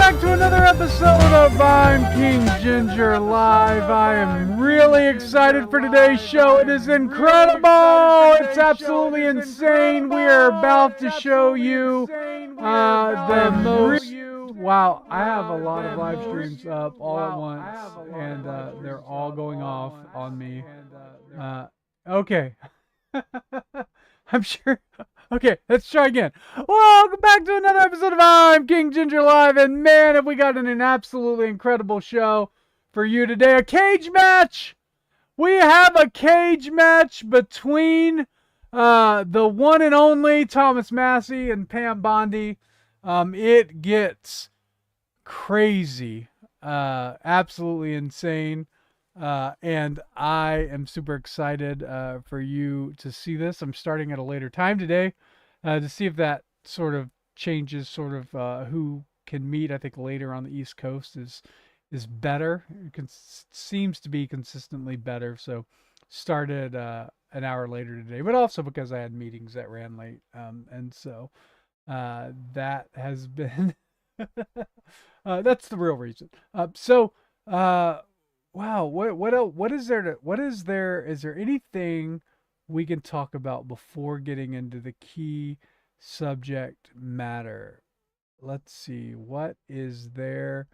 back to another episode of I'm King Ginger Live. I am really excited for today's show. It is incredible. It's absolutely insane. We are about to show you the most. Wow, I have a lot of live streams up all at once, and they're all going off on me. Okay. I'm sure. Okay, let's try again. Welcome back to another episode of I'm King Ginger Live, and man, have we got an absolutely incredible show for you today. A cage match! We have a cage match between the one and only Thomas Massie and Pam Bondi. It gets crazy, absolutely insane. And I am super excited for you to see this. I'm starting at a later time today to see if that sort of changes sort of who can meet. I think later on the East Coast is better. It seems to be consistently better. So started an hour later today, but also because I had meetings that ran late. And so that has been that's the real reason. Wow, what else, is there anything we can talk about before getting into the key subject matter? Let's see, what is there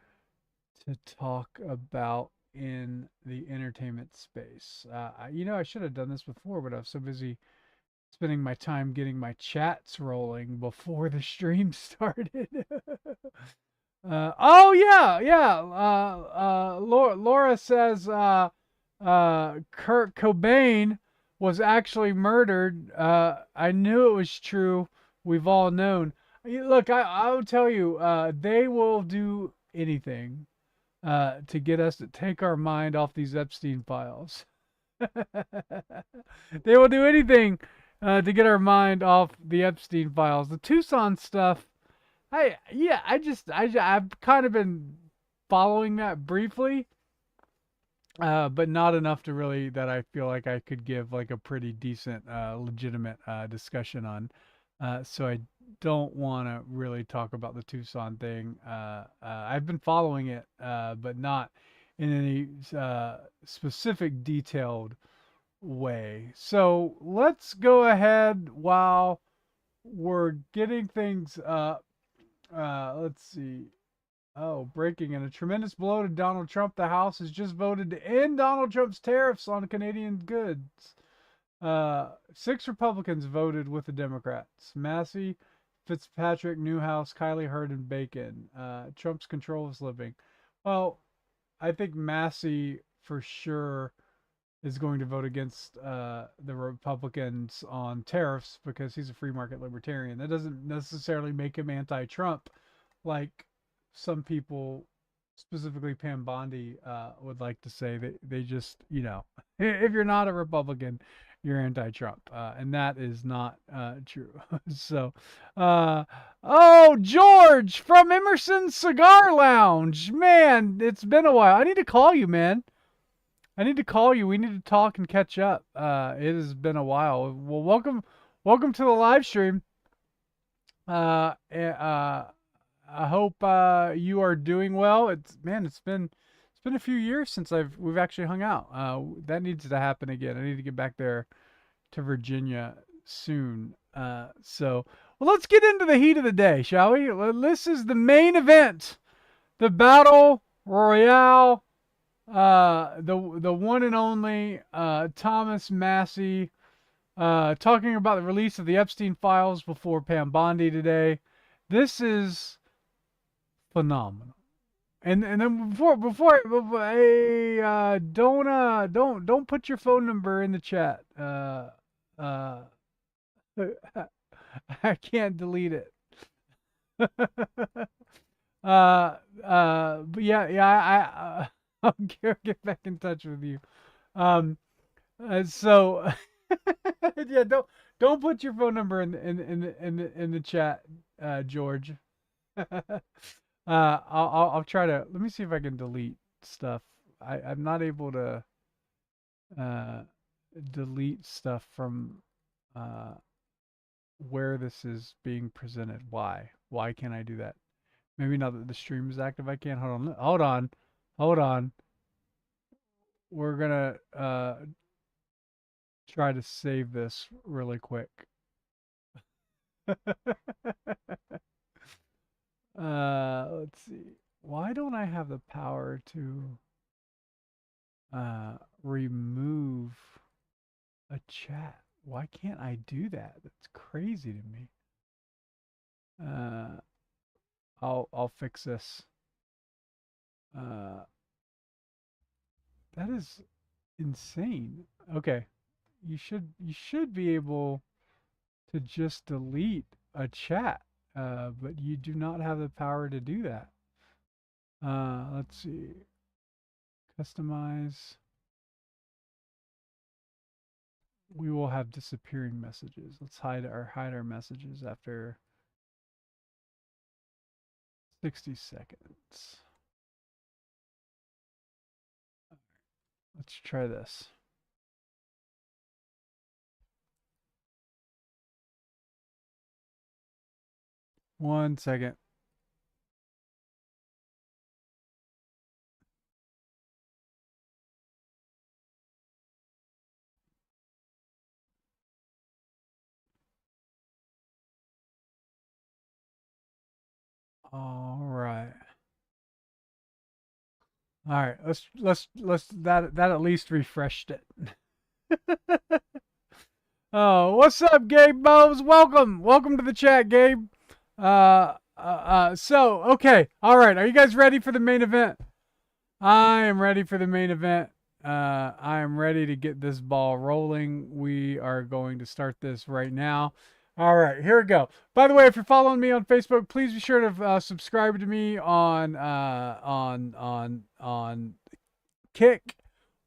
to talk about in the entertainment space? I should have done this before, but I was so busy spending my time getting my chats rolling before the stream started. Oh yeah. Laura says Kurt Cobain was actually murdered. I knew it was true. We've all known. Look, I'll tell you, they will do anything to get us to take our mind off these Epstein files. They will do anything to get our mind off the Epstein files. The Tucson stuff. I've kind of been following that briefly, but not enough to really that I feel like I could give like a pretty decent, legitimate discussion on. So I don't want to really talk about the Tucson thing. I've been following it, but not in any specific detailed way. So let's go ahead while we're getting things up. Let's see. Oh, breaking in a tremendous blow to Donald Trump. The House has just voted to end Donald Trump's tariffs on Canadian goods. 6 Republicans voted with the Democrats. Massey, Fitzpatrick, Newhouse, Kylie Hurd, and Bacon. Trump's control is living. Well, I think Massey for sure is going to vote against the Republicans on tariffs because he's a free market libertarian. That doesn't necessarily make him anti-Trump, like some people, specifically Pam Bondi, would like to say. They just, if you're not a Republican, you're anti-Trump, and that is not true. So, oh, George from Emerson's Cigar Lounge, man, it's been a while. I need to call you, man. I need to call you. We need to talk and catch up. It has been a while. Well, welcome to the live stream. I hope you are doing well. It's been a few years since we've actually hung out. That needs to happen again. I need to get back there to Virginia soon. Well, let's get into the heat of the day, shall we? This is the main event, the battle royale. The one and only Thomas Massie talking about the release of the Epstein files before Pam Bondi today. This is phenomenal. And then before hey, don't put your phone number in the chat. I can't delete it. But yeah, I'll get back in touch with you. So yeah, don't put your phone number in the chat, George. I'll try to, let me see if I can delete stuff. I'm not able to delete stuff from where this is being presented. Why can't I do that? Maybe not that the stream is active. I can't. Hold on. We're gonna try to save this really quick. Let's see. Why don't I have the power to remove a chat? Why can't I do that? That's crazy to me. I'll fix this. That is insane. Okay. You should be able to just delete a chat. But you do not have the power to do that. Let's see. Customize. We will have disappearing messages. Let's hide our messages after 60 seconds. Let's try this. One second. All right. All right. Let's that at least refreshed it. Oh, what's up, Gabe Bowes? Welcome to the chat, Gabe. So okay, all right. Are you guys ready for the main event? I am ready for the main event. I am ready to get this ball rolling. We are going to start this right now. All right, here we go. By the way, if you're following me on Facebook, please be sure to subscribe to me on Kick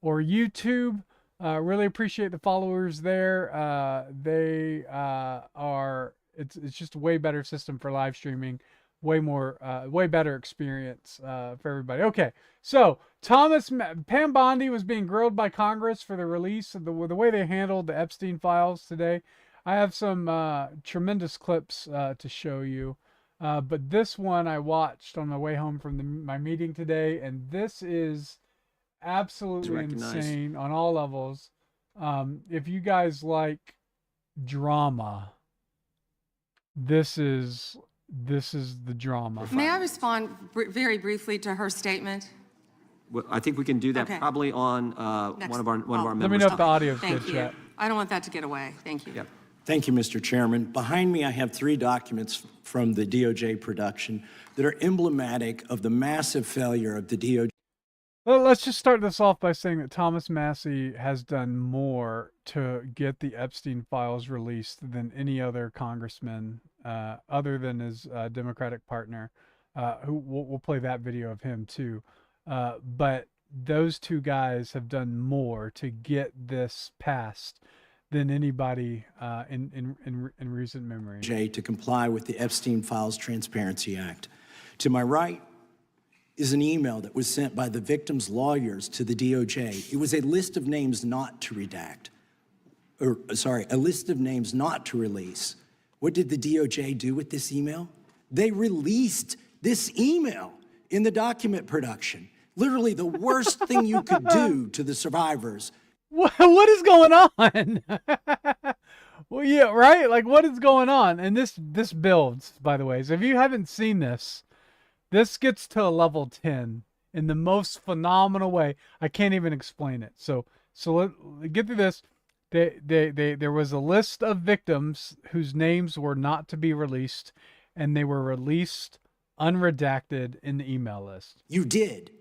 or YouTube. Really appreciate the followers there. They are. It's just a way better system for live streaming. Way better experience for everybody. Okay, so Pam Bondi was being grilled by Congress for the release of the way they handled the Epstein files today. I have some tremendous clips to show you, but this one I watched on my way home from my meeting today, and this is absolutely insane on all levels. If you guys like drama, this is the drama. May I respond very briefly to her statement? Well, I think we can do that probably on one of our members. Let me know if the audio's good, Thank you. chat. I don't want that to get away. Thank you. Yep. Thank you, Mr. Chairman. Behind me, I have 3 documents from the DOJ production that are emblematic of the massive failure of the DOJ. Well, let's just start this off by saying that Thomas Massie has done more to get the Epstein files released than any other congressman, other than his Democratic partner, who we'll play that video of him too. But those 2 guys have done more to get this passed than anybody in recent memory. To comply with the Epstein Files Transparency Act. To my right is an email that was sent by the victims' lawyers to the DOJ. It was a list of names not to redact, a list of names not to release. What did the DOJ do with this email? They released this email in the document production. Literally the worst thing you could do to the survivors. What is going on? Well, yeah, right? Like, what is going on? And this builds, by the way. So if you haven't seen this gets to a level 10 in the most phenomenal way. I can't even explain it. So let's get through this. There was a list of victims whose names were not to be released, and they were released unredacted in the email list. You did.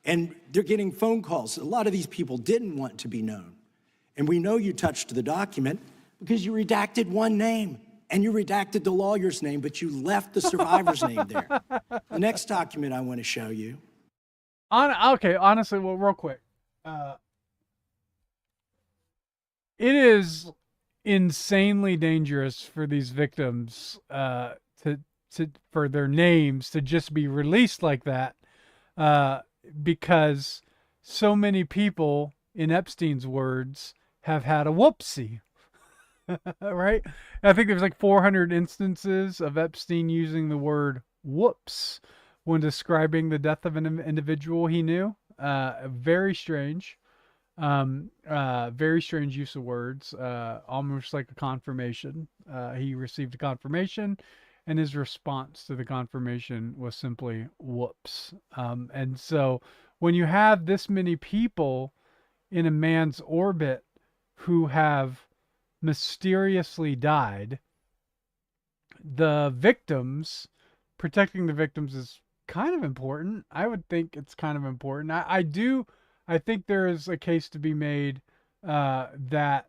And they're getting phone calls. A lot of these people didn't want to be known. And we know you touched the document because you redacted one name. And you redacted the lawyer's name, but you left the survivor's name there. The next document I want to show you. Okay, honestly, well, real quick. It is insanely dangerous for these victims for their names to just be released like that, because so many people, in Epstein's words, have had a whoopsie. Right? I think there's like 400 instances of Epstein using the word whoops when describing the death of an individual he knew. Very strange. Very strange use of words, almost like a confirmation. He received a confirmation, and his response to the confirmation was simply whoops. And so when you have this many people in a man's orbit who have mysteriously died, the victims, protecting the victims is kind of important. I would think it's kind of important. I think there is a case to be made that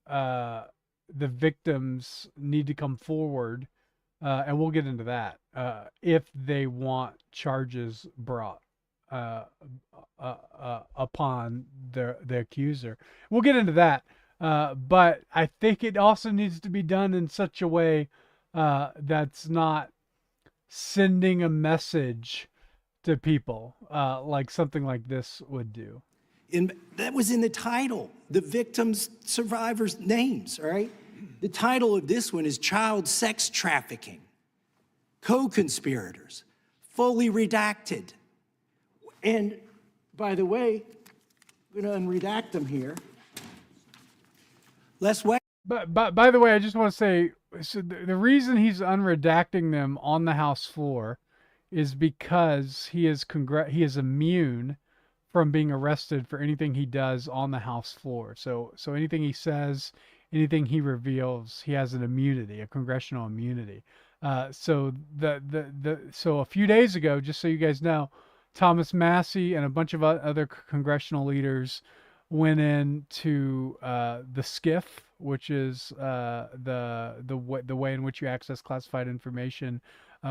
the victims need to come forward, and we'll get into that, if they want charges brought upon the accuser. We'll get into that. But I think it also needs to be done in such a way that's not sending a message to people like something like this would do. And that was in the title, the victims' survivors' names, all right? The title of this one is Child Sex Trafficking, Co-Conspirators, Fully Redacted. And by the way, I'm going to unredact them here. Les West. But by the way, I just want to say, so the reason he's unredacting them on the House floor is because he is immune from being arrested for anything he does on the House floor. So anything he says, anything he reveals, he has an immunity, a congressional immunity. So a few days ago, just so you guys know, Thomas Massie and a bunch of other congressional leaders went into the SCIF, which is the way in which you access classified information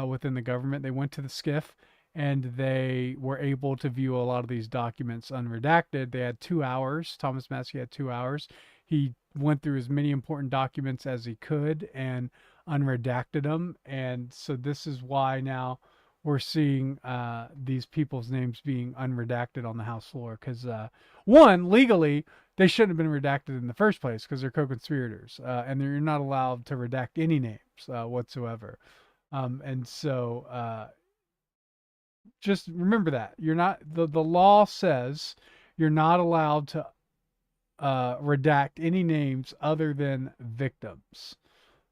within the government. They went to the SCIF and they were able to view a lot of these documents unredacted. They had 2 hours. Thomas Massie had 2 hours. He went through as many important documents as he could and unredacted them. And so this is why now we're seeing these people's names being unredacted on the House floor. Because one, legally, they shouldn't have been redacted in the first place because they're co-conspirators. And you're not allowed to redact any names whatsoever. And so just remember that. You're not, the law says you're not allowed to redact any names other than victims.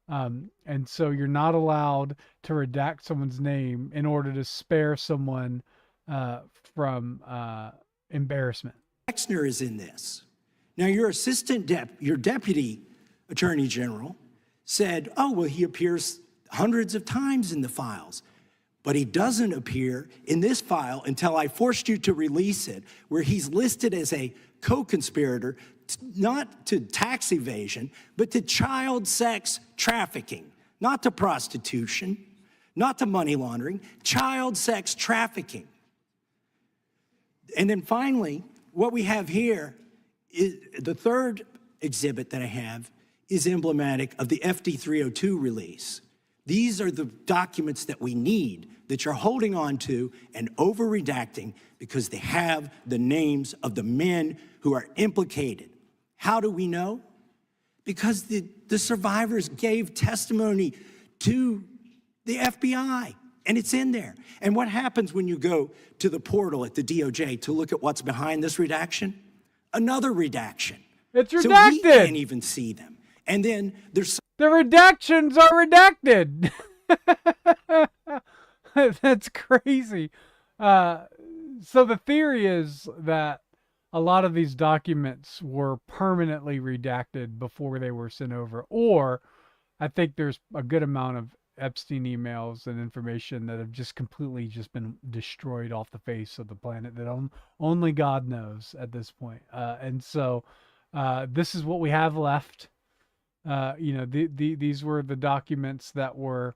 And so you're not allowed to redact someone's name in order to spare someone from embarrassment. Exner is in this. Now, your your deputy attorney general said, oh, well, he appears hundreds of times in the files, but he doesn't appear in this file until I forced you to release it, where he's listed as a co-conspirator, not to tax evasion, but to child sex trafficking, not to prostitution, not to money laundering, child sex trafficking. And then finally, what we have here is the third exhibit that I have is emblematic of the FD 302 release. These are the documents that we need that you're holding on to and over-redacting because they have the names of the men who are implicated. How do we know? Because the survivors gave testimony to the FBI, and it's in there. And what happens when you go to the portal at the DOJ to look at what's behind this redaction? Another redaction. It's redacted. So we can't even see them. And then there's... The redactions are redacted. That's crazy. So the theory is that a lot of these documents were permanently redacted before they were sent over. Or I think there's a good amount of Epstein emails and information that have just completely just been destroyed off the face of the planet that only God knows at this point. And so this is what we have left. These were the documents that were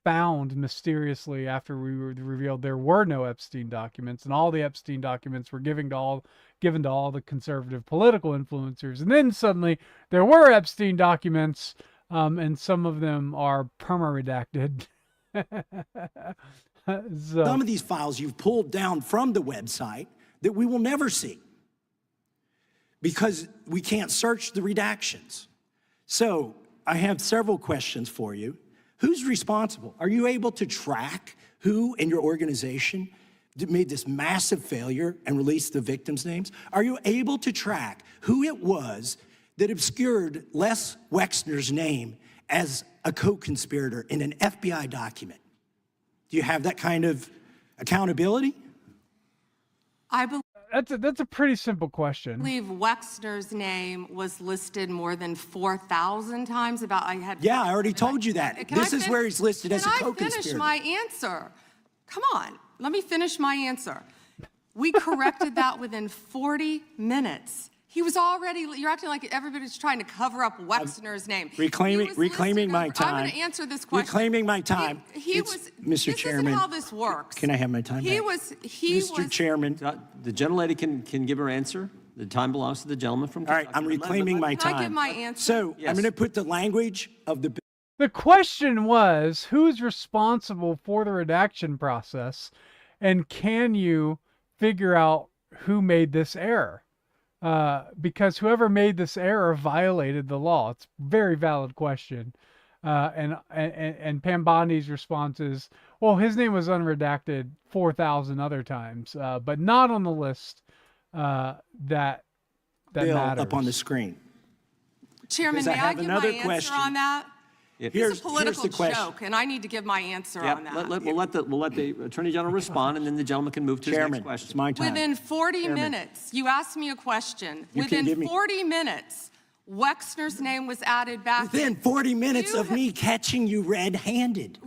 found mysteriously after we were revealed there were no Epstein documents, and all the Epstein documents were given to all the conservative political influencers. And then suddenly there were Epstein documents, and some of them are perma-redacted. So, some of these files you've pulled down from the website that we will never see because we can't search the redactions. So I have several questions for you. Who's responsible? Are you able to track who in your organization made this massive failure and released the victims' names? Are you able to track who it was that obscured Les Wexner's name as a co-conspirator in an FBI document? Do you have that kind of accountability? I That's a pretty simple question. believe Wexner's name was listed more than 4,000 times. Yeah, I already told you that. This is where he's listed as a Can I co-conspirator. finish my answer? Come on, let me finish my answer. We corrected that within 40 minutes. He was already, you're acting like everybody's trying to cover up Wexner's name. Reclaiming my time. I'm going to answer this question. Reclaiming my time. Mr. Chairman. This is how this works. Can I have my time back? Mr. Chairman. The gentlelady can give her answer. The time belongs to the gentleman from Kentucky. All right, I'm reclaiming my time. Can I give my answer? So Yes. I'm going to put the language of the The question was, who's responsible for the redaction process, and can you figure out who made this error? Because whoever made this error violated the law. It's a very valid question. And Pam Bondi's response is, well, his name was unredacted 4,000 other times, but not on the list that bill matters. up on the screen. Chairman, Because I may I have give my another answer question. on that? Here's It's a political the question. joke, and I need to give my answer on that. We'll let the Attorney General respond, and then the gentleman can move to his Chairman, next question. it's my time. Within 40 minutes, you asked me a question. You can give Within me- 40 minutes, Wexner's name was added back. Within 40 minutes You of me catching you red-handed.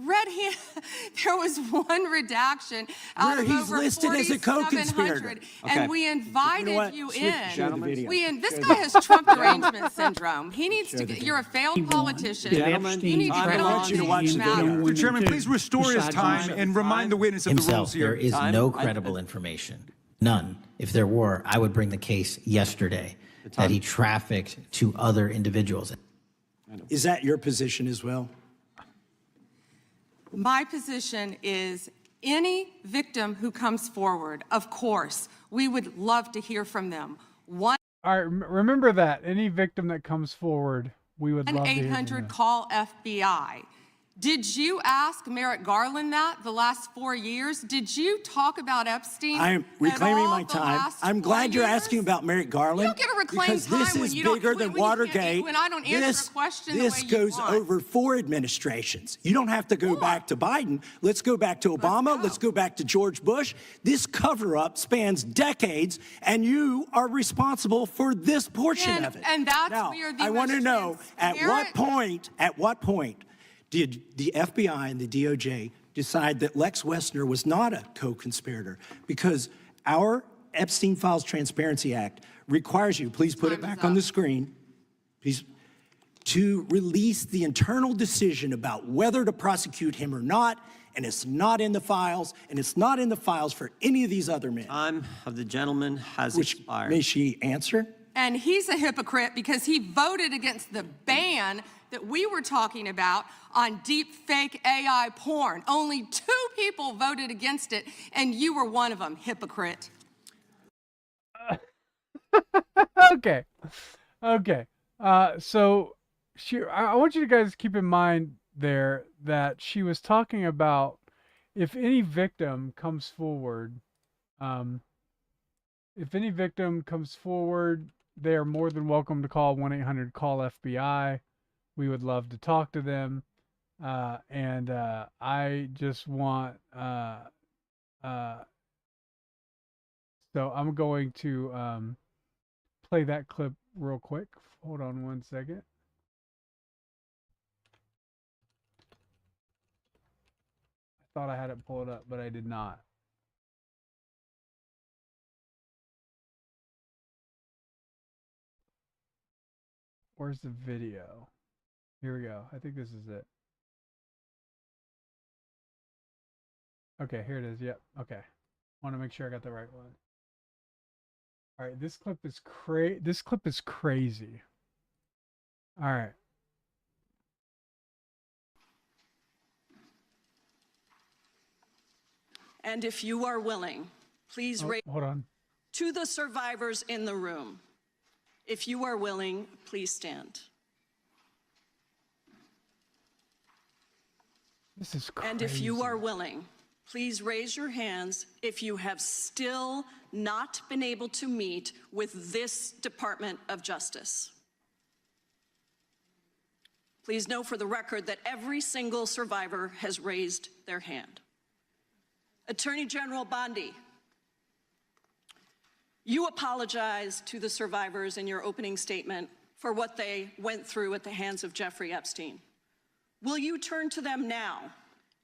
There was one redaction out Where of he's over listed as a 4,700, co-conspirator. Okay. and we invited what? you Show the in. video. This guy has Trump derangement syndrome. He needs to. You're a failed politician. Gentlemen, You need to I get want on you to things watch the that video. matter. Mr. Mr. Chairman, please restore his time and remind the witness of the rules himself. here. There is no credible information. None. If there were, I would bring the case yesterday that he trafficked to other individuals. Is that your position as well? My position is any victim who comes forward, of course, we would love to hear from them. All right, remember that. Any victim that comes forward, we would love to hear from 1-800 them. call FBI. Did you ask Merrick Garland that the last 4 years? Did you talk about Epstein? I am at reclaiming all my the time. last I'm 4 glad you're years? asking about Merrick Garland. You don't get to reclaim because time this when is you don't- bigger when than you can't- Watergate. when I don't answer a question the this way you goes want. over 4 administrations. You don't have to go back to Biden. Let's go back to Obama. Let's go back to George Bush. This cover-up spans decades, and you are responsible for this portion of it. And that's now, where the I want to most know at transparent- what point did the FBI and the DOJ decide that Lex Wessner was not a co-conspirator? Because our Epstein Files Transparency Act requires you, please put it Time is back on the up. screen, please, to release the internal decision about whether to prosecute him or not, and it's not in the files, and it's not in the files for any of these other men. Time of the gentleman has Which, expired. may she answer? And he's a hypocrite because he voted against the ban that we were talking about on deep fake AI porn. Only 2 people voted against it, and you were one of them, hypocrite. Okay. So I want you guys to keep in mind there that she was talking about if any victim comes forward, they are more than welcome to call 1-800 call FBI. We would love to talk to them. And I just want so I'm going to play that clip real quick. Hold on one second. I thought I had it pulled up, but I did not. Where's the video? Here we go. I think this is it. Okay, here it is. Yep. Okay. Want to make sure I got the right one. All right, this clip is crazy. All right. And if you are willing, please raise Hold on. to the survivors in the room. If you are willing, please stand. This is crazy. And if you are willing, please raise your hands if you have still not been able to meet with this Department of Justice. Please know for the record that every single survivor has raised their hand. Attorney General Bondi, you apologized to the survivors in your opening statement for what they went through at the hands of Jeffrey Epstein. Will you turn to them now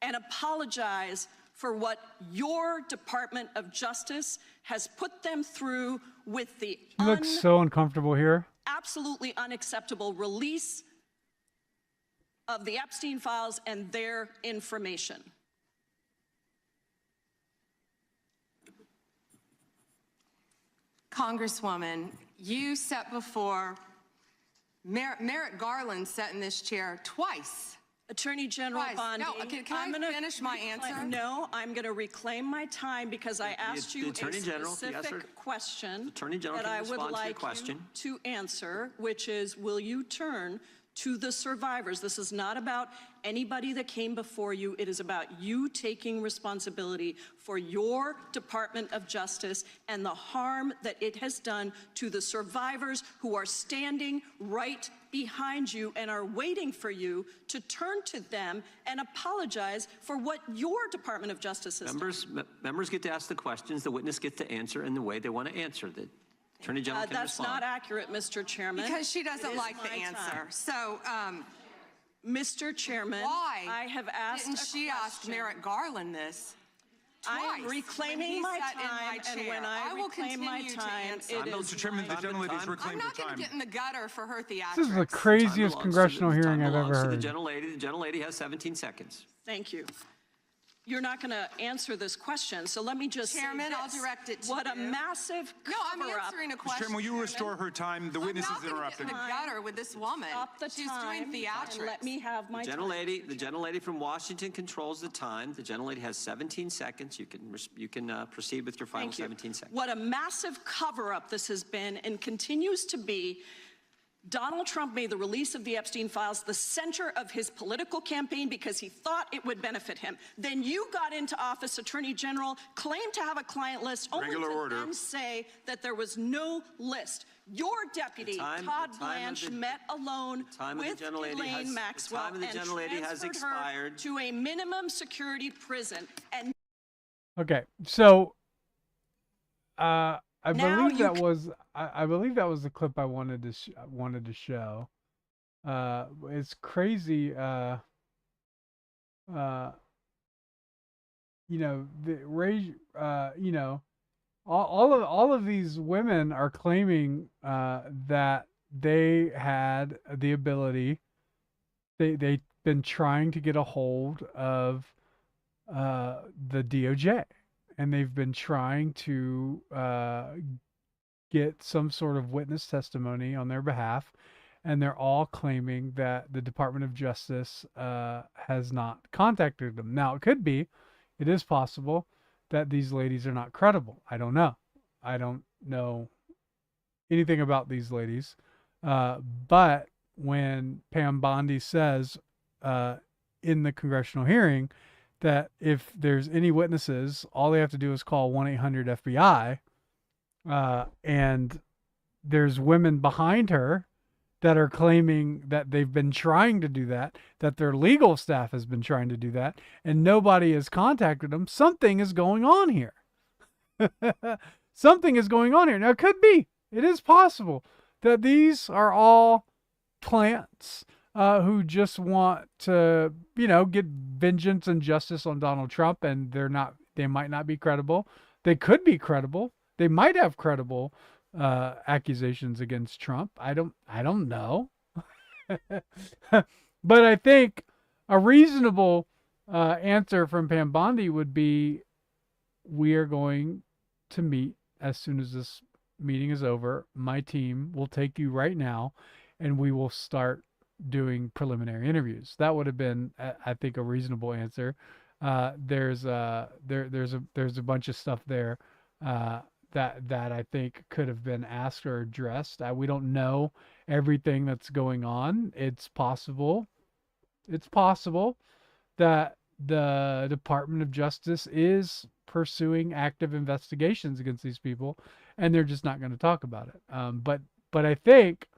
and apologize for what your Department of Justice has put them through with the She looks so uncomfortable here. absolutely unacceptable release of the Epstein files and their information? Congresswoman, you sat before, Merrick Garland sat in this chair twice. Attorney General Bondi, No, can I finish my answer? No, I'm going to reclaim my time because I asked you a specific question that I would like you to answer, which is, will you turn to the survivors? This is not about anybody that came before you. It is about you taking responsibility for your Department of Justice and the harm that it has done to the survivors who are standing right behind you and are waiting for you to turn to them and apologize for what your Department of Justice has done. Members get to ask the questions, the witness gets to answer in the way they want to answer. The Attorney General can That's respond. not accurate, Mr. Chairman. Because she doesn't like the answer. So, Mr. Chairman, why I have asked didn't she ask Merrick Garland this twice? I'm reclaiming my time, and when I reclaim my time, it is Mr. Chairman, the gentlelady's I'm reclaimed her not going time. to get in the gutter for her theatrics. This is the craziest congressional hearing I've ever heard. The gentlelady has 17 seconds. Thank you. You're not going to answer this question, so let me just Chairman, say I'll this. direct it to What a you. massive No, I'm cover-up. answering a Mr. question. Chairman, will you restore her time? The witness is I'm not going to interrupting. get in the gutter with this woman. Stop the She's time doing and theatrics. let me have my time. The gentlelady from Washington controls the time. The gentlelady has 17 seconds. You can proceed with your final Thank you. 17 seconds. What a massive cover-up this has been and continues to be. Donald Trump made the release of the Epstein files the center of his political campaign because he thought it would benefit him. Then you got into office, Attorney General, claimed to have a client list, only to then say that there was no list. Your deputy, Todd Blanche, met alone with Elaine Maxwell and transferred her to a minimum security prison. And Okay, so I believe that was the clip I wanted to show. It's crazy. All of these women are claiming that they had the ability. They've been trying to get a hold of the DOJ. And they've been trying to get some sort of witness testimony on their behalf. And they're all claiming that the Department of Justice has not contacted them. Now, it is possible that these ladies are not credible. I don't know. I don't know anything about these ladies. But when Pam Bondi says in the congressional hearing that if there's any witnesses, all they have to do is call 1-800-FBI, and there's women behind her that are claiming that they've been trying to do that their legal staff has been trying to do that, and nobody has contacted them. Something is going on here. Something is going on here. Now, it is possible that these are all plants who just want to, get vengeance and justice on Donald Trump, and they might not be credible. They could be credible. They might have credible accusations against Trump. I don't know. But I think a reasonable answer from Pam Bondi would be, we are going to meet as soon as this meeting is over. My team will take you right now, and we will start doing preliminary interviews. That would have been, I think, a reasonable answer. There's a bunch of stuff there that I think could have been asked or addressed. We don't know everything that's going on. It's possible that the Department of Justice is pursuing active investigations against these people, and they're just not going to talk about it. But I think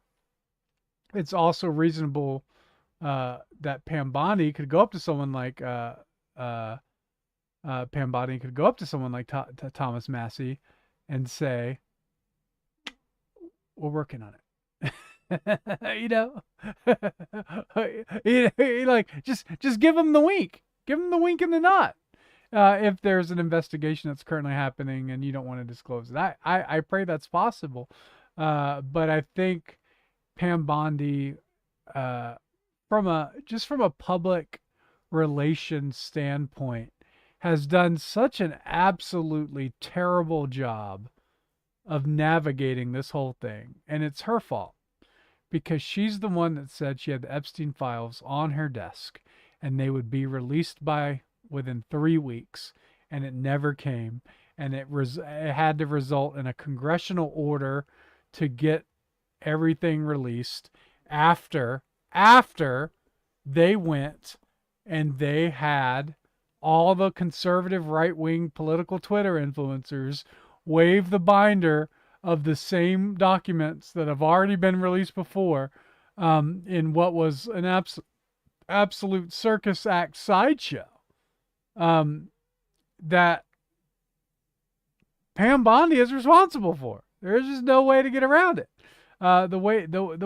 it's also reasonable that Pam Bondi could go up to someone like Pam Bondi could go up to someone like Thomas Massie and say, "We're working on it." you know, like just give them the wink, give them the wink and the nod. If there's an investigation that's currently happening and you don't want to disclose it, I pray that's possible. But I think Pam Bondi, from a public relations standpoint, has done such an absolutely terrible job of navigating this whole thing, and it's her fault because she's the one that said she had the Epstein files on her desk and they would be released by within 3 weeks, and it never came, and it had to result in a congressional order to get everything released after they went and they had all the conservative right-wing political Twitter influencers wave the binder of the same documents that have already been released before, in what was an absolute circus act sideshow, that Pam Bondi is responsible for. There's just no way to get around it. The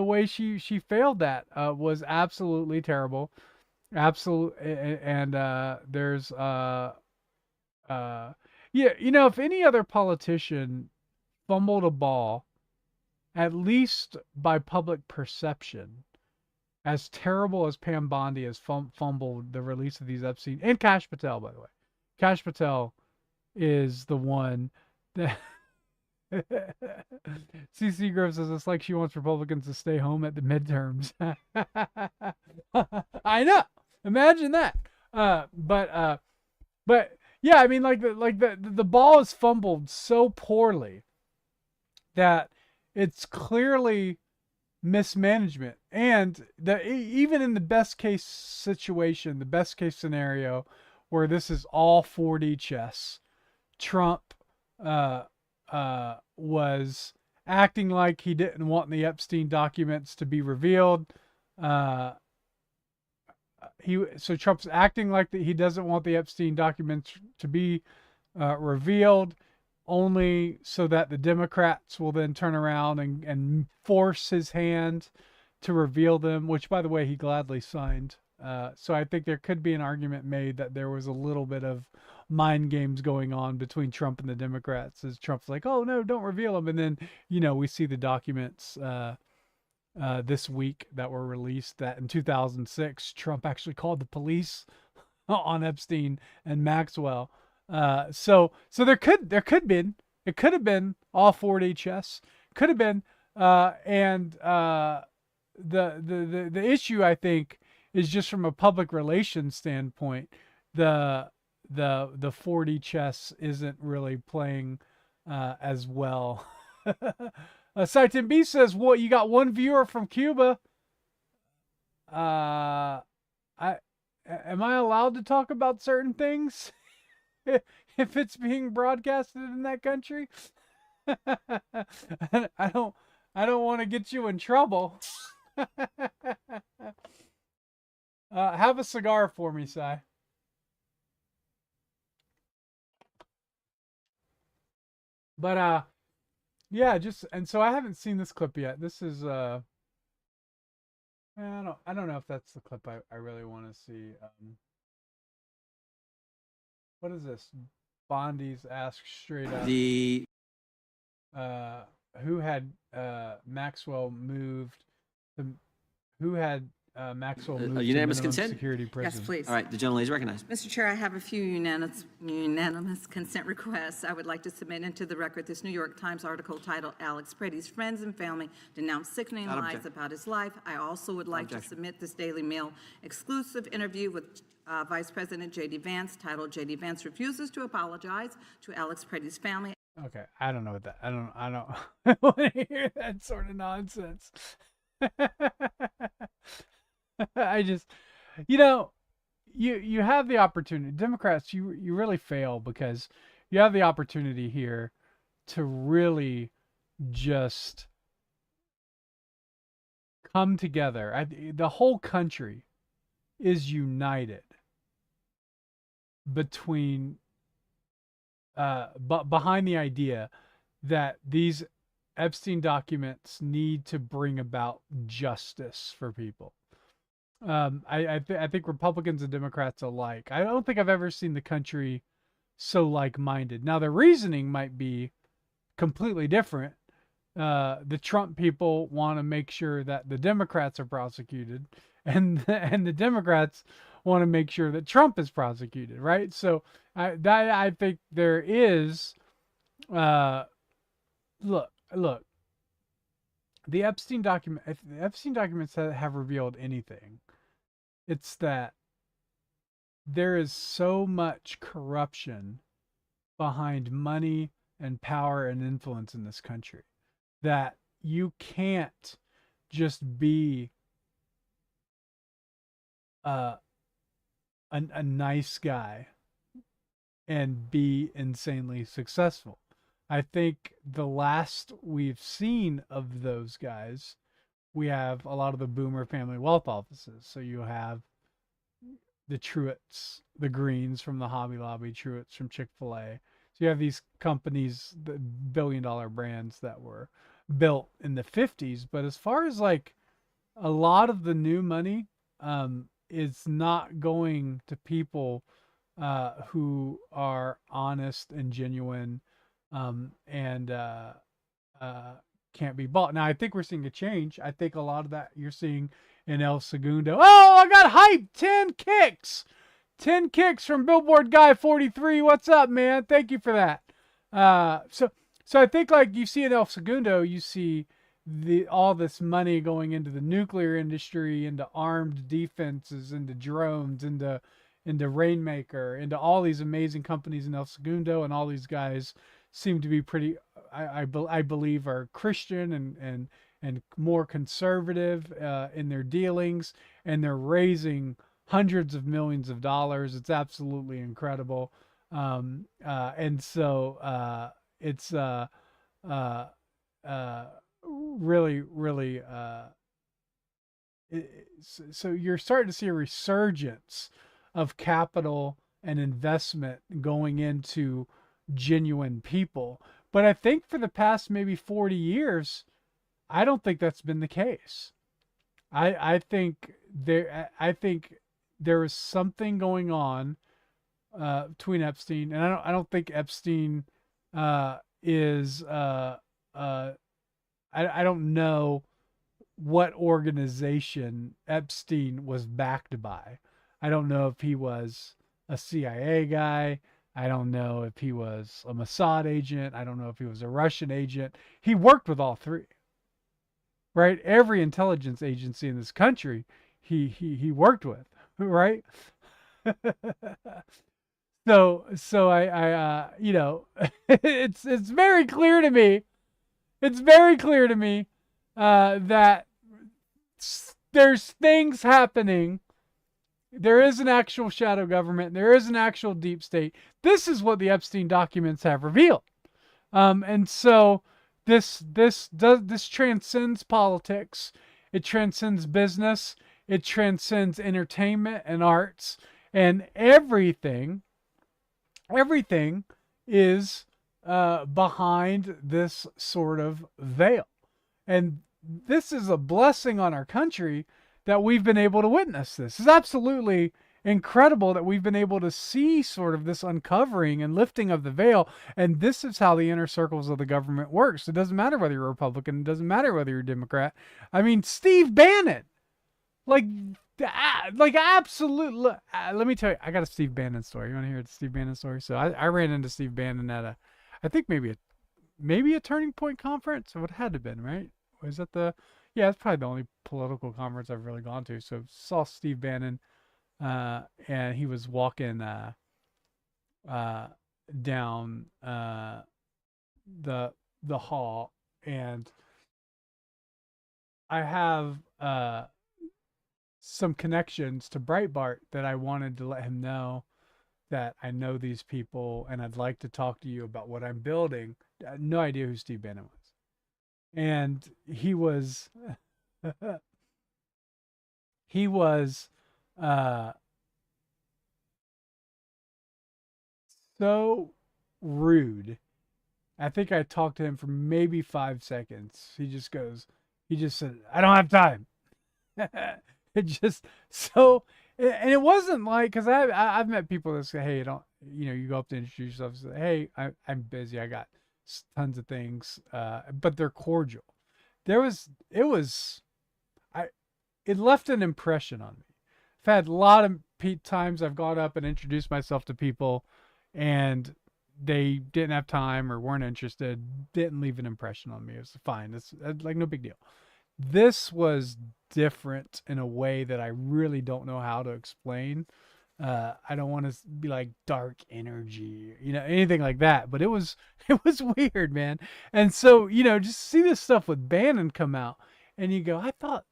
way she failed that was absolutely terrible. And there's yeah, if any other politician fumbled a ball, at least by public perception, as terrible as Pam Bondi has fumbled the release of these Epstein, and Kash Patel, by the way. Kash Patel is the one that CC Grove says it's like she wants Republicans to stay home at the midterms. I know. Imagine that. But yeah, I mean, the ball is fumbled so poorly that it's clearly mismanagement. And even in the best case situation, the best case scenario where this is all 4D chess, Trump was acting like he didn't want the Epstein documents to be revealed. So Trump's acting like that he doesn't want the Epstein documents to be revealed, only so that the Democrats will then turn around and force his hand to reveal them, which, by the way, he gladly signed. So I think there could be an argument made that there was a little bit of mind games going on between Trump and the Democrats, as Trump's like, oh, no, don't reveal them. And then, we see the documents this week that were released that in 2006, Trump actually called the police on Epstein and Maxwell. So it could have been all 4D chess, could have been, and the issue, I think, is just from a public relations standpoint, the 4D chess isn't really playing as well. Saitin B says, "What, you got one viewer from Cuba?" Am I allowed to talk about certain things if it's being broadcasted in that country? I don't want to get you in trouble. Have a cigar for me, Sai. But yeah, and so I haven't seen this clip yet. This is I don't know if that's the clip I really want to see. What is this? Bondi's asked straight up. Who had Maxwell moved? Who had Maxwell moved unanimous to consent? Security prison? Yes, please. All right, the gentlelady is recognized. Mr. Chair, I have a few unanimous consent requests. I would like to submit into the record this New York Times article titled "Alex Pretty's Friends and Family Denounce Sickening Lies About His Life." I also would like to submit this Daily Mail exclusive interview with Vice President J.D. Vance titled "J.D. Vance Refuses to Apologize to Alex Pretty's Family." Okay, I don't know what that. I don't want to hear that sort of nonsense. I just, you have the opportunity. Democrats, you really fail because you have the opportunity here to really just come together. The whole country is united between but behind the idea that these Epstein documents need to bring about justice for people. I think Republicans and Democrats alike. I don't think I've ever seen the country so like-minded. Now the reasoning might be completely different. The Trump people want to make sure that the Democrats are prosecuted, and the Democrats want to make sure that Trump is prosecuted, right? So I think there is. Look. The Epstein document. If the Epstein documents have revealed anything, it's that there is so much corruption behind money and power and influence in this country that you can't just be a nice guy and be insanely successful. I think the last we've seen of those guys, we have a lot of the boomer family wealth offices. So you have the Truetts, the Greens from the Hobby Lobby, Truetts from Chick-fil-A. So you have these companies, the billion-dollar brands that were built in the 50s. But as far as like a lot of the new money is not going to people who are honest and genuine and can't be bought. Now, I think we're seeing a change. I think a lot of that you're seeing in El Segundo. Oh, I got hyped. 10 kicks. 10 kicks from Billboard Guy 43. What's up, man? Thank you for that. So I think like you see in El Segundo, you see all this money going into the nuclear industry, into armed defenses, into drones, into Rainmaker, into all these amazing companies in El Segundo, and all these guys seem to be pretty, I believe, are Christian and more conservative in their dealings, and they're raising hundreds of millions of dollars. It's absolutely incredible, and so it's really. So you're starting to see a resurgence of capital and investment going into genuine people. But I think for the past maybe 40 years, I don't think that's been the case. I think there is something going on between Epstein, and I don't think Epstein is I don't know what organization Epstein was backed by. I don't know if he was a CIA guy. I don't know if he was a Mossad agent. I don't know if he was a Russian agent. He worked with all three, right? Every intelligence agency in this country, he worked with, right? So I you know, it's very clear to me. It's very clear to me that there's things happening. There is an actual shadow government. There is an actual deep state. This is what the Epstein documents have revealed. And so this transcends politics. It transcends business. It transcends entertainment and arts, and everything is behind this sort of veil. And this is a blessing on our country that we've been able to witness this. It's absolutely incredible that we've been able to see sort of this uncovering and lifting of the veil. And this is how the inner circles of the government works. It doesn't matter whether you're a Republican. It doesn't matter whether you're a Democrat. I mean, Steve Bannon, like absolute. Let me tell you, I got a Steve Bannon story. You want to hear the Steve Bannon story? So I ran into Steve Bannon at I think maybe a Turning Point conference. So it had to have been, right? Was that yeah, it's probably the only political conference I've really gone to. So saw Steve Bannon, and he was walking down the hall, and I have some connections to Breitbart that I wanted to let him know that I know these people and I'd like to talk to you about what I'm building. I had no idea who Steve Bannon was. And he was he was uh so rude. I think I talked to him for maybe 5 seconds. He just said, I don't have time. It just so, and it wasn't like, because I've met people that say, hey, you go up to introduce yourself and say, hey, I'm busy. I got tons of things, but they're cordial. It left an impression on me. I've had a lot of times I've gone up and introduced myself to people and they didn't have time or weren't interested, didn't leave an impression on me. It was fine. It's like no big deal. This was different in a way that I really don't know how to explain. I don't want to be like dark energy, anything like that, but it was weird, man. And so, just see this stuff with Bannon come out and you go, I thought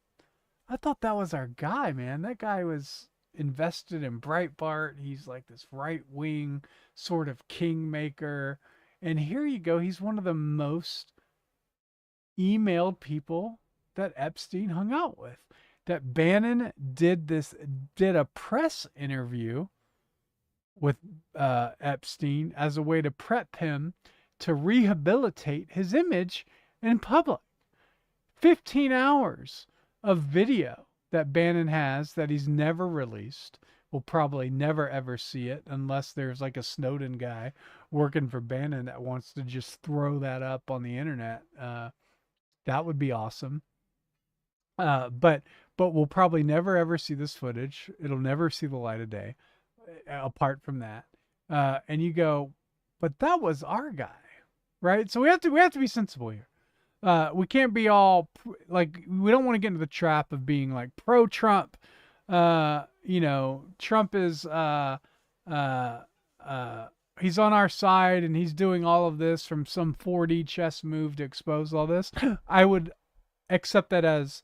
that was our guy, man. That guy was invested in Breitbart. He's like this right-wing sort of kingmaker. And here you go. He's one of the most emailed people that Epstein hung out with. That Bannon did a press interview with Epstein as a way to prep him to rehabilitate his image in public. 15 hours of video that Bannon has that he's never released. We'll probably never ever see it unless there's like a Snowden guy working for Bannon that wants to just throw that up on the internet. That would be awesome. But we'll probably never ever see this footage. It'll never see the light of day apart from that. And you go, but that was our guy, right? So we have to be sensible here. We can't be all like, we don't want to get into the trap of being like pro-Trump. Trump is, he's on our side and he's doing all of this from some 4D chess move to expose all this. I would accept that as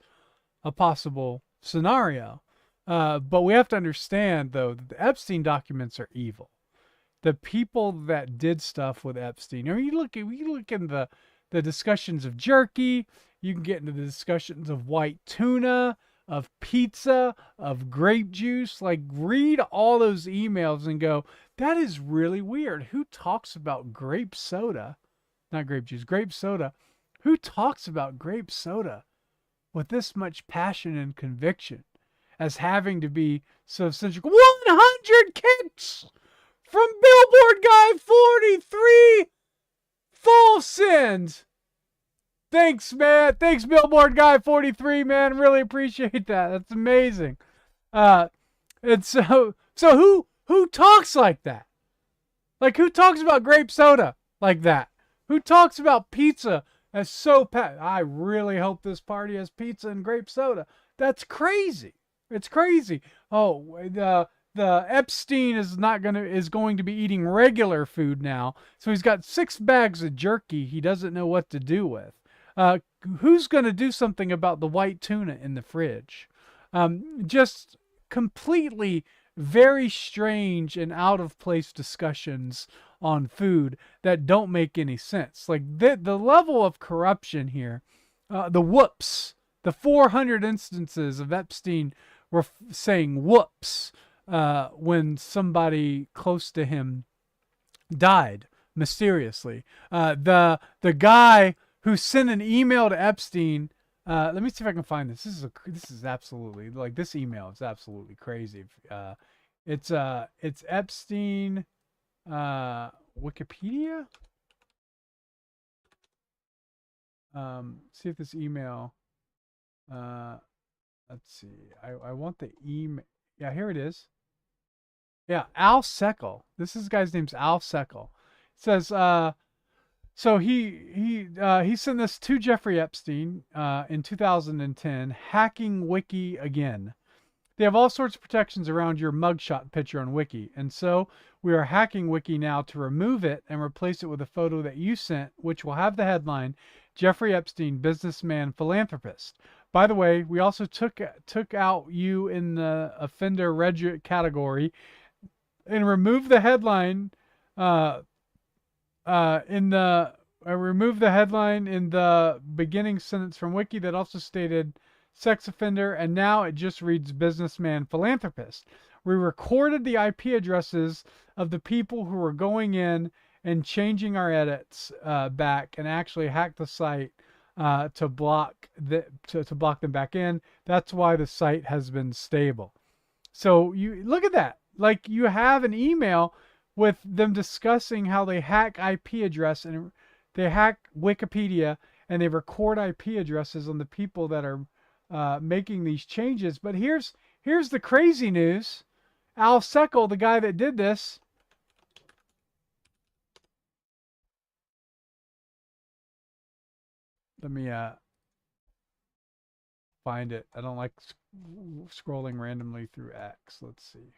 a possible scenario. But we have to understand, though, that the Epstein documents are evil. The people that did stuff with Epstein, you look in the discussions of jerky, you can get into the discussions of white tuna, of pizza, of grape juice. Like, read all those emails and go, that is really weird. Who talks about grape soda? Not grape juice, grape soda. Who talks about grape soda with this much passion and conviction as having to be so essential? 100 kicks from Billboard Guy 43. Full send. Thanks, man. Thanks, Billboard Guy 43, man. Really appreciate that. That's amazing. And so who talks like that? Like, who talks about grape soda like that? Who talks about pizza as so I really hope this party has pizza and grape soda. That's crazy. It's crazy. Oh, the Epstein is going to be eating regular food now. So he's got 6 bags of jerky he doesn't know what to do with. Who's going to do something about the white tuna in the fridge? Just completely very strange and out of place discussions on food that don't make any sense. Like the level of corruption here, the 400 instances of Epstein were saying whoops when somebody close to him died mysteriously. The guy who sent an email to Epstein. Let me see if I can find this. This is absolutely, like, this email is absolutely crazy. It's Epstein Wikipedia. See if this email. Let's see. I want the email. Yeah, here it is. Yeah, Al Seckel. This guy's name's Al Seckel. It says, so he sent this to Jeffrey Epstein in 2010, hacking Wiki again. They have all sorts of protections around your mugshot picture on Wiki, and so we are hacking Wiki now to remove it and replace it with a photo that you sent, which will have the headline, Jeffrey Epstein, businessman, philanthropist. By the way, we also took out you in the offender category and removed the headline in the I removed the headline in the beginning sentence from Wiki that also stated sex offender, and now it just reads businessman philanthropist. We recorded the IP addresses of the people who were going in and changing our edits back, and actually hacked the site to block them back in. That's why the site has been stable. So you look at that. Like, you have an email with them discussing how they hack IP address, and they hack Wikipedia, and they record IP addresses on the people that are making these changes. But here's the crazy news. Al Seckel, the guy that did this, let me find it. I don't like scrolling randomly through X. Let's see.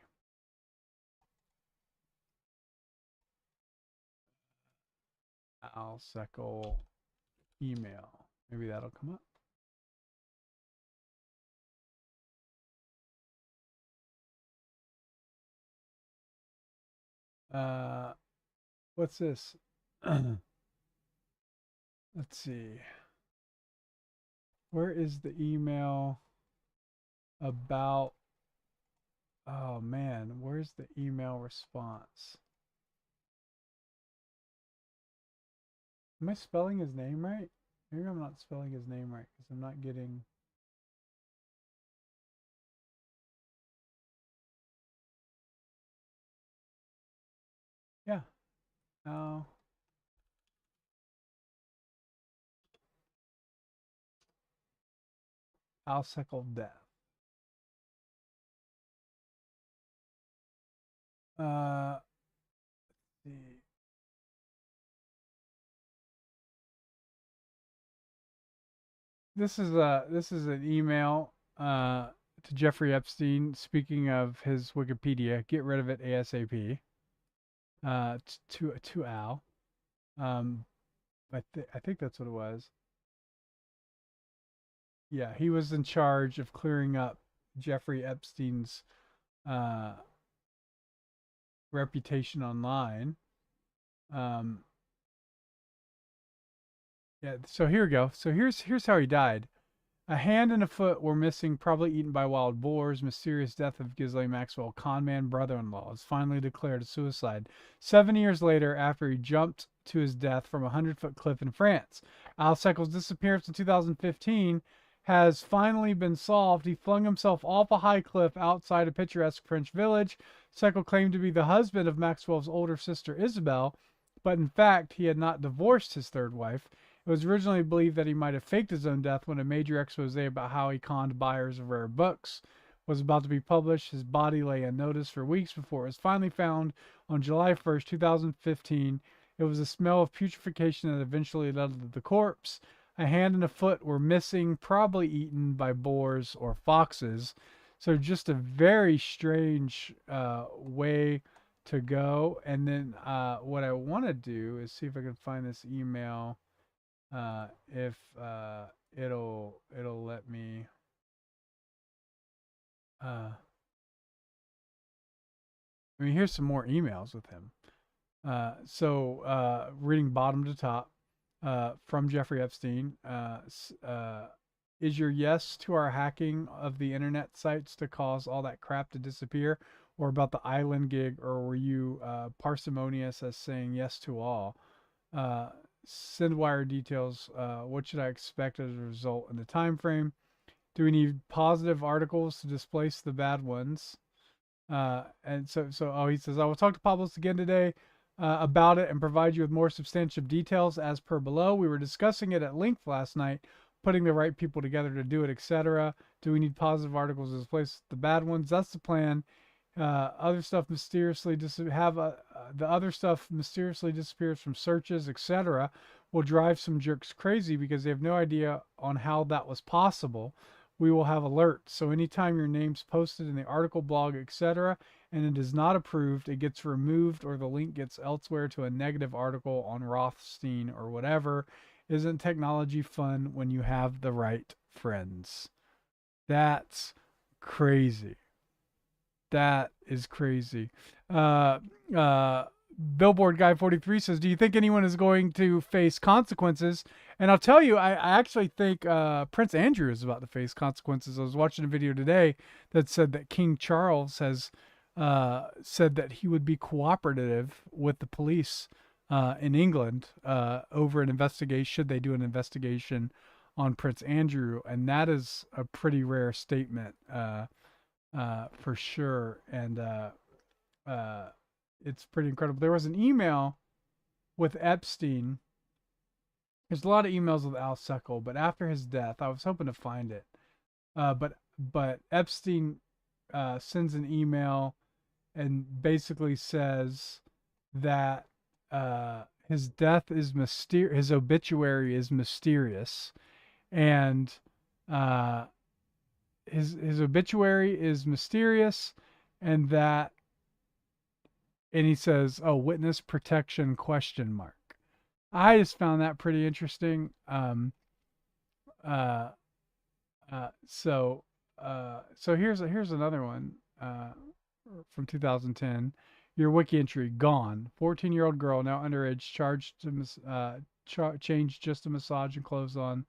Al Seckel email. Maybe that'll come up. What's this? Let's see. Where is the email about? Oh man, where's the email response? Am I spelling his name right? Maybe I'm not spelling his name right because I'm not getting. Yeah. No. Al Seckel death. Let's see. This is an email to Jeffrey Epstein. Speaking of his Wikipedia, get rid of it ASAP. To Al. I think that's what it was. Yeah, he was in charge of clearing up Jeffrey Epstein's reputation online. Yeah, so here we go. So here's how he died. A hand and a foot were missing, probably eaten by wild boars. Mysterious death of Ghislaine Maxwell, conman brother-in-law, is finally declared a suicide 7 years later after he jumped to his death from a 100-foot cliff in France. Al Seckel's disappearance in 2015 has finally been solved. He flung himself off a high cliff outside a picturesque French village. Seckel claimed to be the husband of Maxwell's older sister Isabel, but in fact he had not divorced his third wife. It was originally believed that he might have faked his own death when a major expose about how he conned buyers of rare books was about to be published. His body lay unnoticed for weeks before it was finally found on July 1st, 2015. It was the smell of putrefaction that eventually led to the corpse. A hand and a foot were missing, probably eaten by boars or foxes. So just a very strange way to go. And then what I want to do is see if I can find this email. If it'll let me I mean, here's some more emails with him. Reading bottom to top from Jeffrey Epstein. Is your yes to our hacking of the internet sites to cause all that crap to disappear, or about the island gig, or were you parsimonious as saying yes to all? Send wire details. What should I expect as a result in the time frame? Do we need positive articles to displace the bad ones? He says, I will talk to Pablos again today about it and provide you with more substantive details as per below. We were discussing it at length last night, putting the right people together to do it, etc. Do we need positive articles to displace the bad ones? That's the plan. Other stuff mysteriously the other stuff mysteriously disappears from searches, etc. will drive some jerks crazy because they have no idea on how that was possible. We will have alerts, so anytime your name's posted in the article, blog, etc., and it is not approved, it gets removed or the link gets elsewhere to a negative article on Rothstein or whatever. Isn't technology fun when you have the right friends. That's crazy. That is crazy. Billboard Guy 43 says, do you think anyone is going to face consequences? And I'll tell you, I actually think Prince Andrew is about to face consequences. I was watching a video today that said that King Charles has said that he would be cooperative with the police in England over an investigation, should they do an investigation on Prince Andrew. And that is a pretty rare statement for sure. And it's pretty incredible. There was an email with Epstein. There's a lot of emails with Al Seckel, but after his death, I was hoping to find it. But Epstein sends an email and basically says that his death is mysterious. His obituary is mysterious, and his obituary is mysterious, and that. And he says, "Oh, witness protection ? I just found that pretty interesting. So here's another one from 2010. Your wiki entry gone. 14-year-old girl, now underage, charged to changed just a massage and clothes on.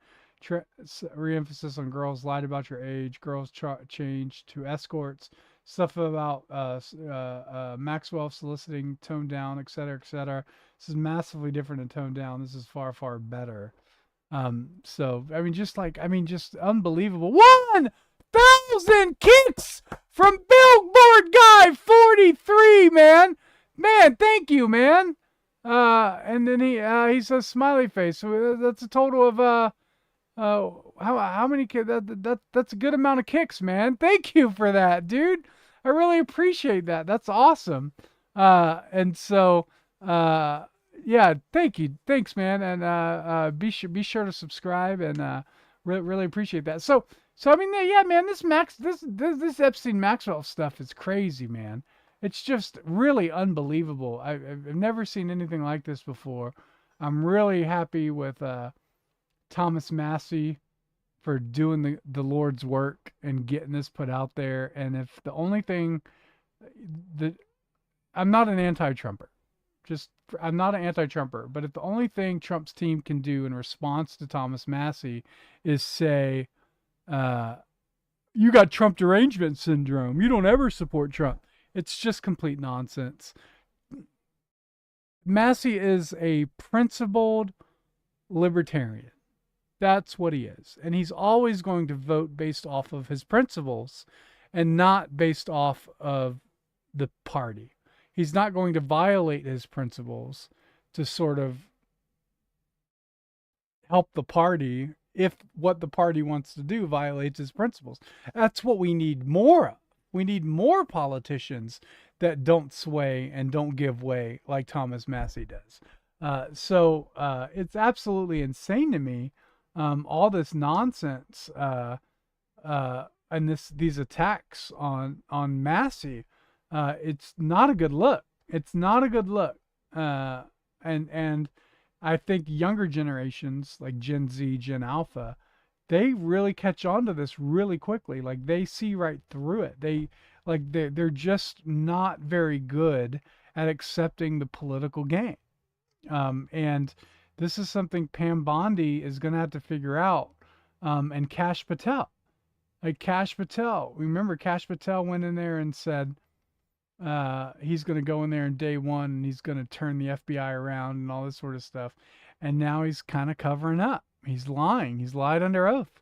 Re-emphasis on girls, lied about your age. Girls changed to escorts. Stuff about Maxwell soliciting, toned down, etc., etc. This is massively different than toned down. This is far, far better. So just unbelievable. 1,000 kicks from Billboard Guy 43, man. Man, thank you, man. And then he says smiley face. So that's a total of how many kids? That's a good amount of kicks, man. Thank you for that, dude. I really appreciate that. That's awesome. And so yeah, thank you. Thanks, man. And be sure to subscribe, and really appreciate that. So I mean, yeah, man, this Epstein Maxwell stuff is crazy, man. It's just really unbelievable. I've never seen anything like this before. I'm really happy with Thomas Massie for doing the Lord's work and getting this put out there. And if the only thing that I'm not an anti-Trumper, I'm not an anti-Trumper, but if the only thing Trump's team can do in response to Thomas Massie is say, you got Trump derangement syndrome, you don't ever support Trump, it's just complete nonsense. Massie is a principled libertarian. That's what he is. And he's always going to vote based off of his principles and not based off of the party. He's not going to violate his principles to sort of help the party if what the party wants to do violates his principles. That's what we need more of. We need more politicians that don't sway and don't give way like Thomas Massie does. So it's absolutely insane to me, all this nonsense and these attacks on Massie. It's not a good look. It's not a good look. And I think younger generations like Gen Z, Gen Alpha, they really catch on to this really quickly. Like they see right through it. They're just not very good at accepting the political game. And this is something Pam Bondi is going to have to figure out. And Kash Patel. Remember Kash Patel went in there and said, he's going to go in there in day one and he's going to turn the FBI around and all this sort of stuff. And now he's kind of covering up. He's lying. He's lied under oath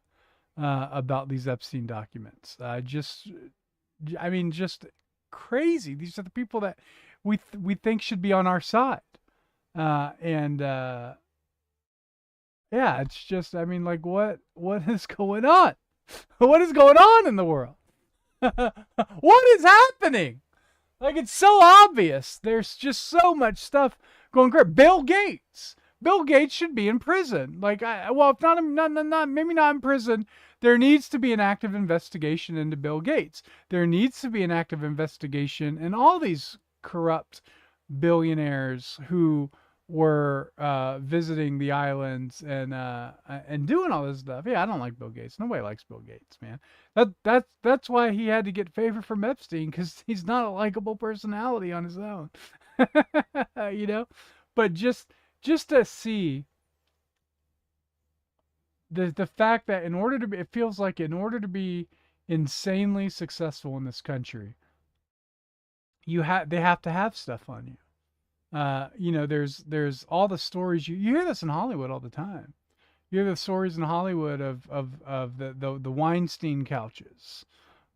about these Epstein documents. Just crazy. These are the people that we think should be on our side. Yeah, it's just, I mean, like, what is going on? What is going on in the world? What is happening? Like, it's so obvious. There's just so much stuff going crazy. Bill Gates should be in prison. Like, if not, maybe not in prison. There needs to be an active investigation into Bill Gates. There needs to be an active investigation in all these corrupt billionaires who were visiting the islands and doing all this stuff. Yeah, I don't like Bill Gates. Nobody likes Bill Gates, man. That's why he had to get favor from Epstein, because he's not a likable personality on his own. You know, but just to see the fact that in order to be, it feels like in order to be insanely successful in this country, they have to have stuff on you. You know, there's all the stories you hear this in Hollywood all the time. You hear the stories in Hollywood of the Weinstein couches,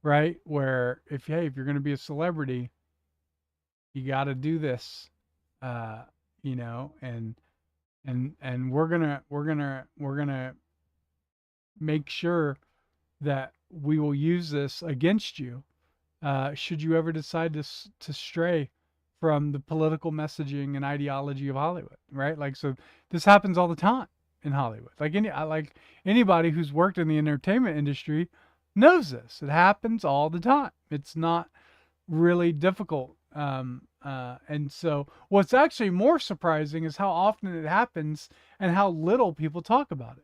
right? Where if you're going to be a celebrity, you got to do this, you know, and we're gonna make sure that we will use this against you, should you ever decide to stray from the political messaging and ideology of Hollywood, right? Like, so this happens all the time in Hollywood. Like anybody who's worked in the entertainment industry knows this. It happens all the time. It's not really difficult. And so what's actually more surprising is how often it happens and how little people talk about it.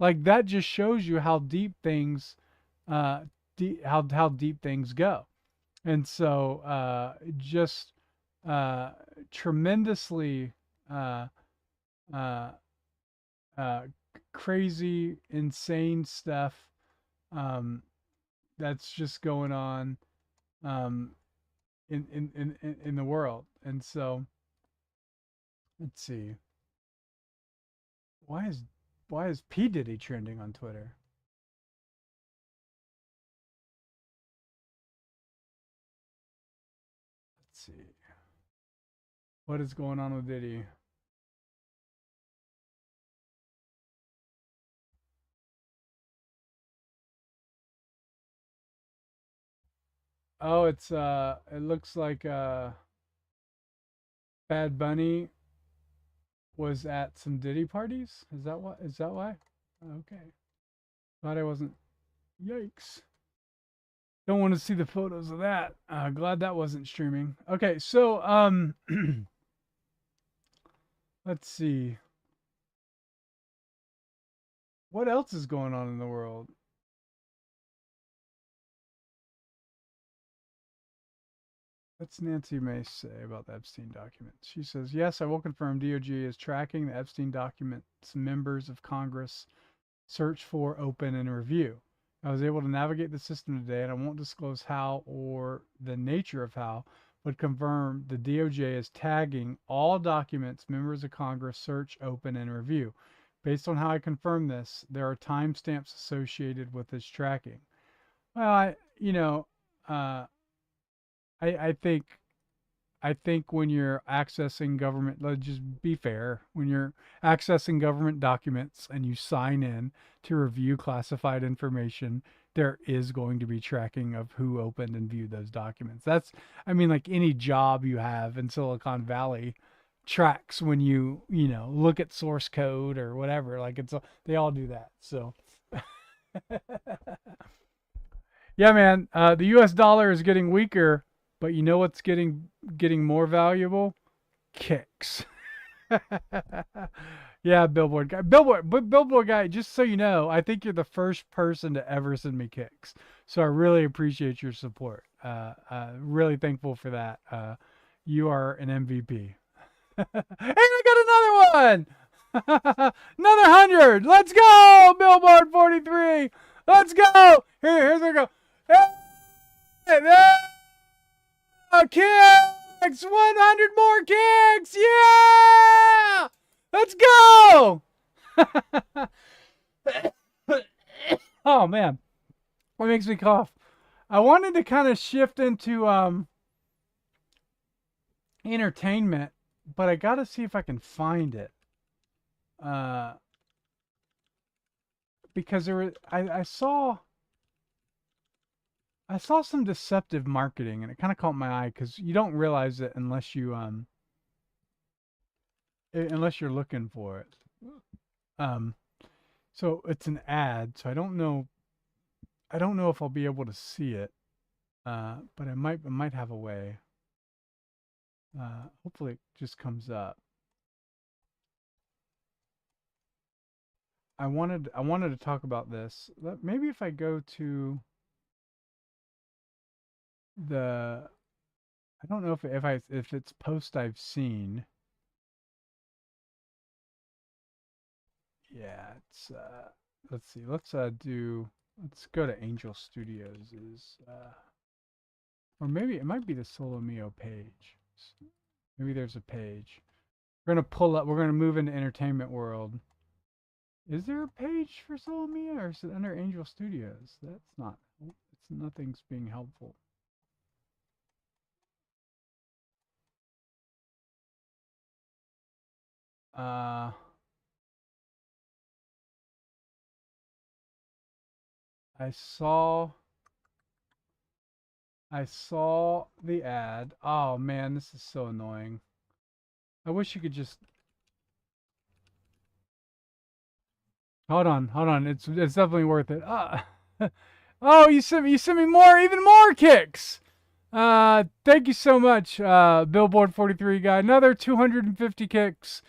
Like, that just shows you how deep things, how deep things go. And so, just tremendously uh, uh, crazy, insane stuff, um, that's just going on, in the world. And so, let's see, why is P Diddy trending on Twitter? Let's see, what is going on with Diddy? Oh, it looks like Bad Bunny was at some Diddy parties. Is that what? Is that why? Okay. Glad I wasn't. Yikes. Don't want to see the photos of that. Glad that wasn't streaming. Okay, so let's see. What else is going on in the world? What's Nancy Mace say about the Epstein documents? She says, yes, I will confirm DOJ is tracking the Epstein documents members of Congress search for, open, and review. I was able to navigate the system today, and I won't disclose how or the nature of how, but confirm the DOJ is tagging all documents members of Congress search, open, and review. Based on how I confirm this, there are timestamps associated with this tracking. Well, uh, I think when you're accessing government, let's just be fair, when you're accessing government documents and you sign in to review classified information, there is going to be tracking of who opened and viewed those documents. I mean, like any job you have in Silicon Valley tracks when look at source code or whatever. Like, they all do that. So, yeah, man, the US dollar is getting weaker. But you know what's getting more valuable? Kicks. Yeah, Billboard guy, just so you know, I think you're the first person to ever send me kicks. So I really appreciate your support. Really thankful for that. You are an MVP. And I got another one. Another 100. Let's go, Billboard 43. Let's go. Here's we go. Hey, kicks! 100 more kicks! Yeah! Let's go! Oh, man. What makes me cough? I wanted to kind of shift into entertainment, but I got to see if I can find it. Because I saw some deceptive marketing, and it kind of caught my eye because you don't realize it unless you're looking for it. So it's an ad, so I don't know if I'll be able to see it, but I might have a way. Hopefully it just comes up. I wanted to talk about this. Maybe if I go to the, I don't know if it's post I've seen. Yeah, it's let's see. Let's go to Angel Studios or maybe it might be the Solo Mio page. Maybe there's a page. We're gonna move into entertainment world. Is there a page for Solo Mio or is it under Angel Studios? That's not, nothing's being helpful. I saw the ad. Oh man, this is so annoying. I wish you could just hold on. It's definitely worth it. Oh, you sent me more, even more kicks. Thank you so much, Billboard 43 guy. Another 250 kicks.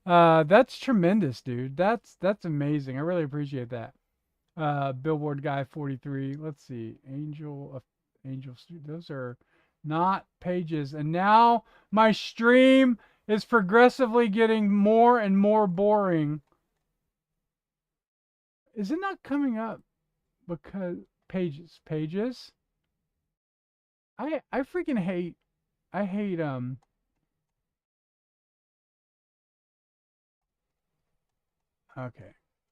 That's tremendous, dude. That's amazing. I really appreciate that. Billboard guy 43. Let's see. Angel those are not pages. And now my stream is progressively getting more and more boring. Is it not coming up because pages? I freaking hate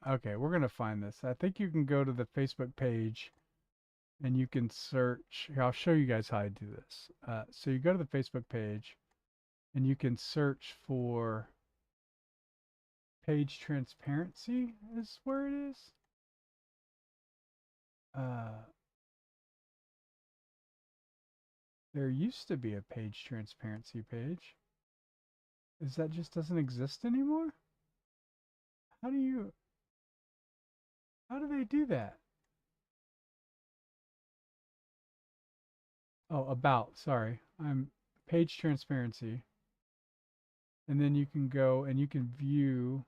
Okay, we're gonna find this. I think you can go to the Facebook page and you can search. Here, I'll show you guys how I do this. So you go to the Facebook page and you can search for page transparency is where it is. There used to be a page transparency page. Is that just doesn't exist anymore? How do they do that? Oh, about, sorry. I'm page transparency. And then you can go and you can view,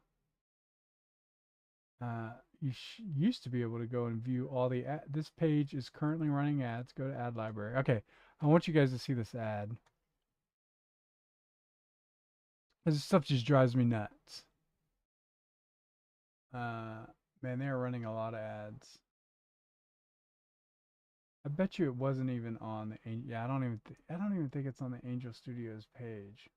you used to be able to go and view all the this page is currently running ads. Go to ad library. Okay, I want you guys to see this ad. This stuff just drives me nuts. Man, they're running a lot of ads. I bet you it wasn't even on the yeah. I don't even think it's on the Angel Studios page.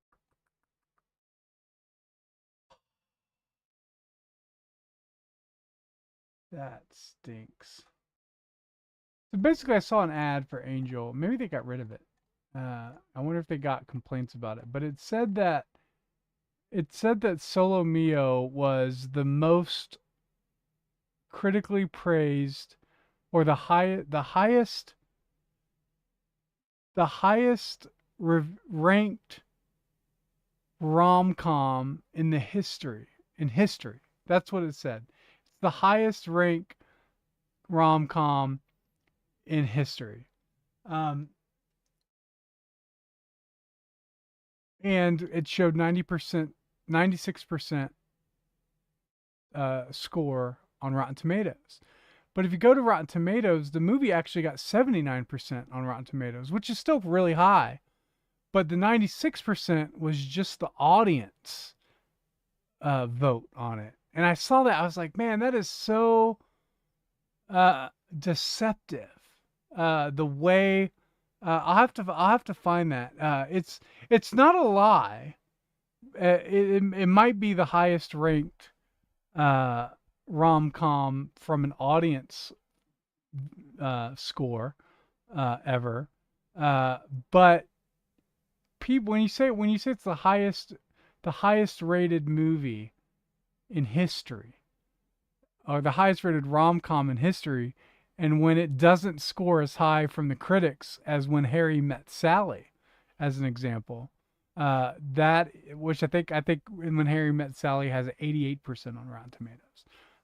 That stinks. So basically, I saw an ad for Angel. Maybe they got rid of it. I wonder if they got complaints about it. But it said that Solo Mio was the most critically praised, or the highest ranked rom-com in history. That's what it said. It's the highest ranked rom-com in history. And it showed 96% score on Rotten Tomatoes. But if you go to Rotten Tomatoes, the movie actually got 79% on Rotten Tomatoes, which is still really high. But the 96% was just the audience vote on it. And I saw that, I was like, man, that is so deceptive. The way I'll have to find that. It's not a lie. It might be the highest ranked rom-com from an audience score ever. But people, when you say it's the highest rated movie in history, or the highest rated rom-com in history, and when it doesn't score as high from the critics as When Harry Met Sally, as an example, that, which I think When Harry Met Sally has 88% on Rotten Tomatoes.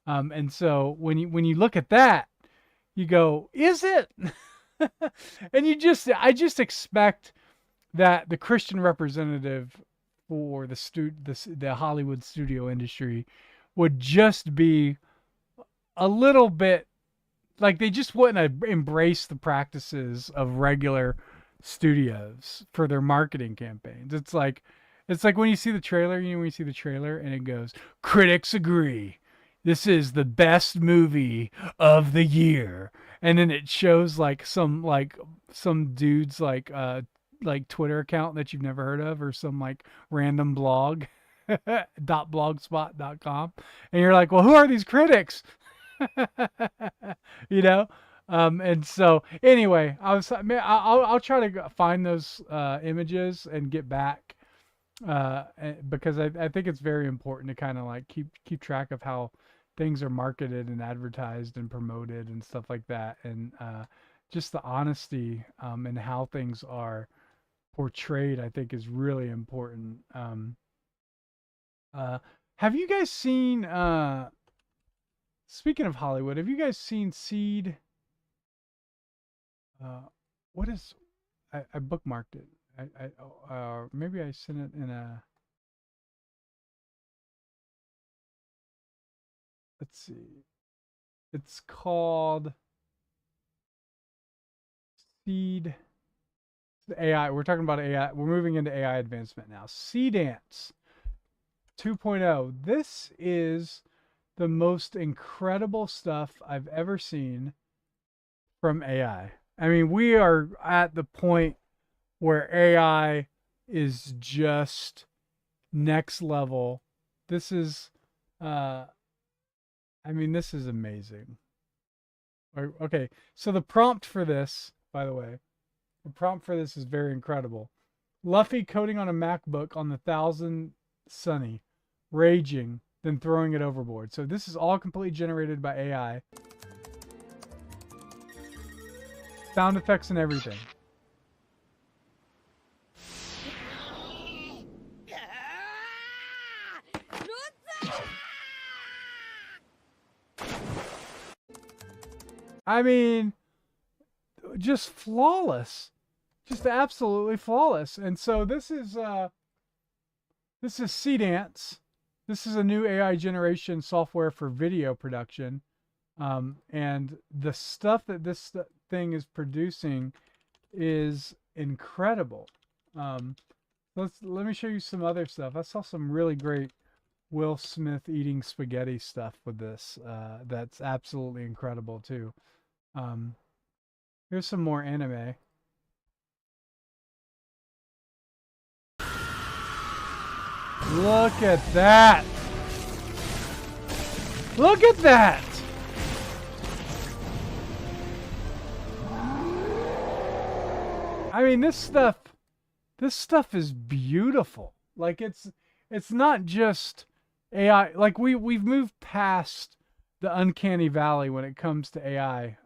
And so when you look at that, you go, is it? And I just expect that the Christian representative for the Hollywood studio industry would just be a little bit like they just wouldn't embrace the practices of regular studios for their marketing campaigns. It's like when you see the trailer, you know, when you see the trailer and it goes, critics agree, this is the best movie of the year. And then it shows some dude's like Twitter account that you've never heard of, or some like random blog .blogspot.com, and you're like, well, who are these critics? You know. And so anyway, I'll try to find those images and get back, because I think it's very important to kind of like keep track of how things are marketed and advertised and promoted and stuff like that, and just the honesty and how things are portrayed, I think, is really important. Have you guys seen, speaking of Hollywood, have you guys seen Seed? What is, I bookmarked it. Maybe I sent it in a, let's see. It's called Seed. AI. We're talking about AI. We're moving into AI advancement now. Dance 2.0. This is the most incredible stuff I've ever seen from AI. I mean, we are at the point where AI is just next level. This is, I mean, this is amazing. Okay, so the prompt for this, by the way, the prompt for this is very incredible. Luffy coding on a MacBook on the 1000 Sunny, raging, then throwing it overboard. So this is all completely generated by AI. Sound effects and everything. I mean, just flawless. Just absolutely flawless. And so this is Dance. This is a new AI generation software for video production. And the stuff that this thing is producing is incredible. Let me show you some other stuff. I saw some really great Will Smith eating spaghetti stuff with this. That's absolutely incredible too. Here's some more anime. Look at that! Look at that! I mean, this stuff is beautiful. Like it's not just AI. Like we've moved past the uncanny valley when it comes to AI.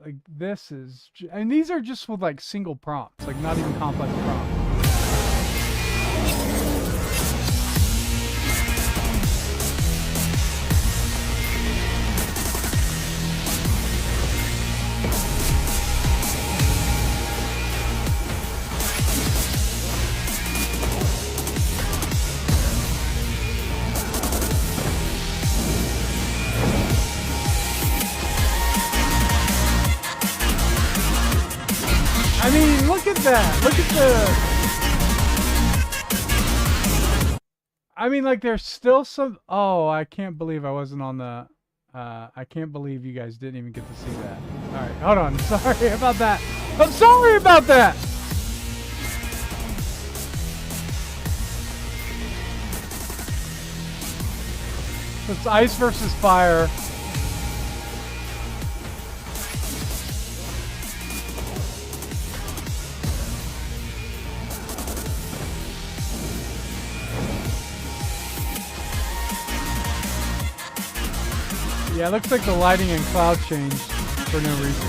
Like this is, and these are just with like single prompts, like not even complex prompts. I mean, look at that. Look at the... I mean, like, there's still some... Oh, I can't believe I wasn't on the... I can't believe you guys didn't even get to see that. All right, hold on. Sorry about that. I'm sorry about that! It's ice versus fire. Yeah, it looks like the lighting and cloud changed for no reason.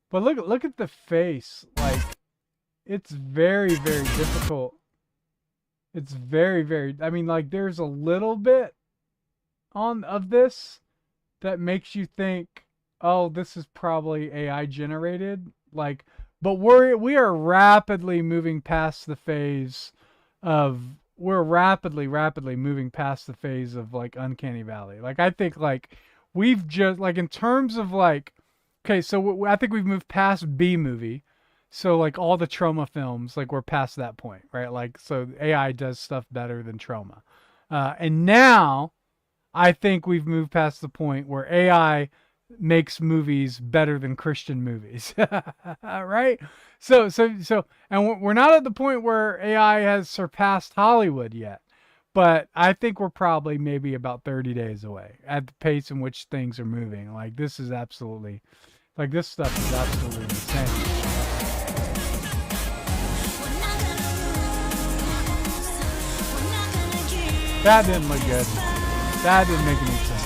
But look at the face. Like, it's very, very difficult. It's very, very... I mean, like, there's a little bit of this that makes you think, oh, this is probably AI generated. Like, but we are rapidly moving past the phase of we're rapidly moving past the phase of like Uncanny Valley. Like I think like we've just like in terms of like, okay, so I think we've moved past B movie. So like all the trauma films, like we're past that point, right? Like so AI does stuff better than trauma. And now I think we've moved past the point where AI makes movies better than Christian movies, right? And we're not at the point where AI has surpassed Hollywood yet, but I think we're probably maybe about 30 days away at the pace in which things are moving. Like this is absolutely, like this stuff is absolutely insane. That didn't look good. That didn't make any sense.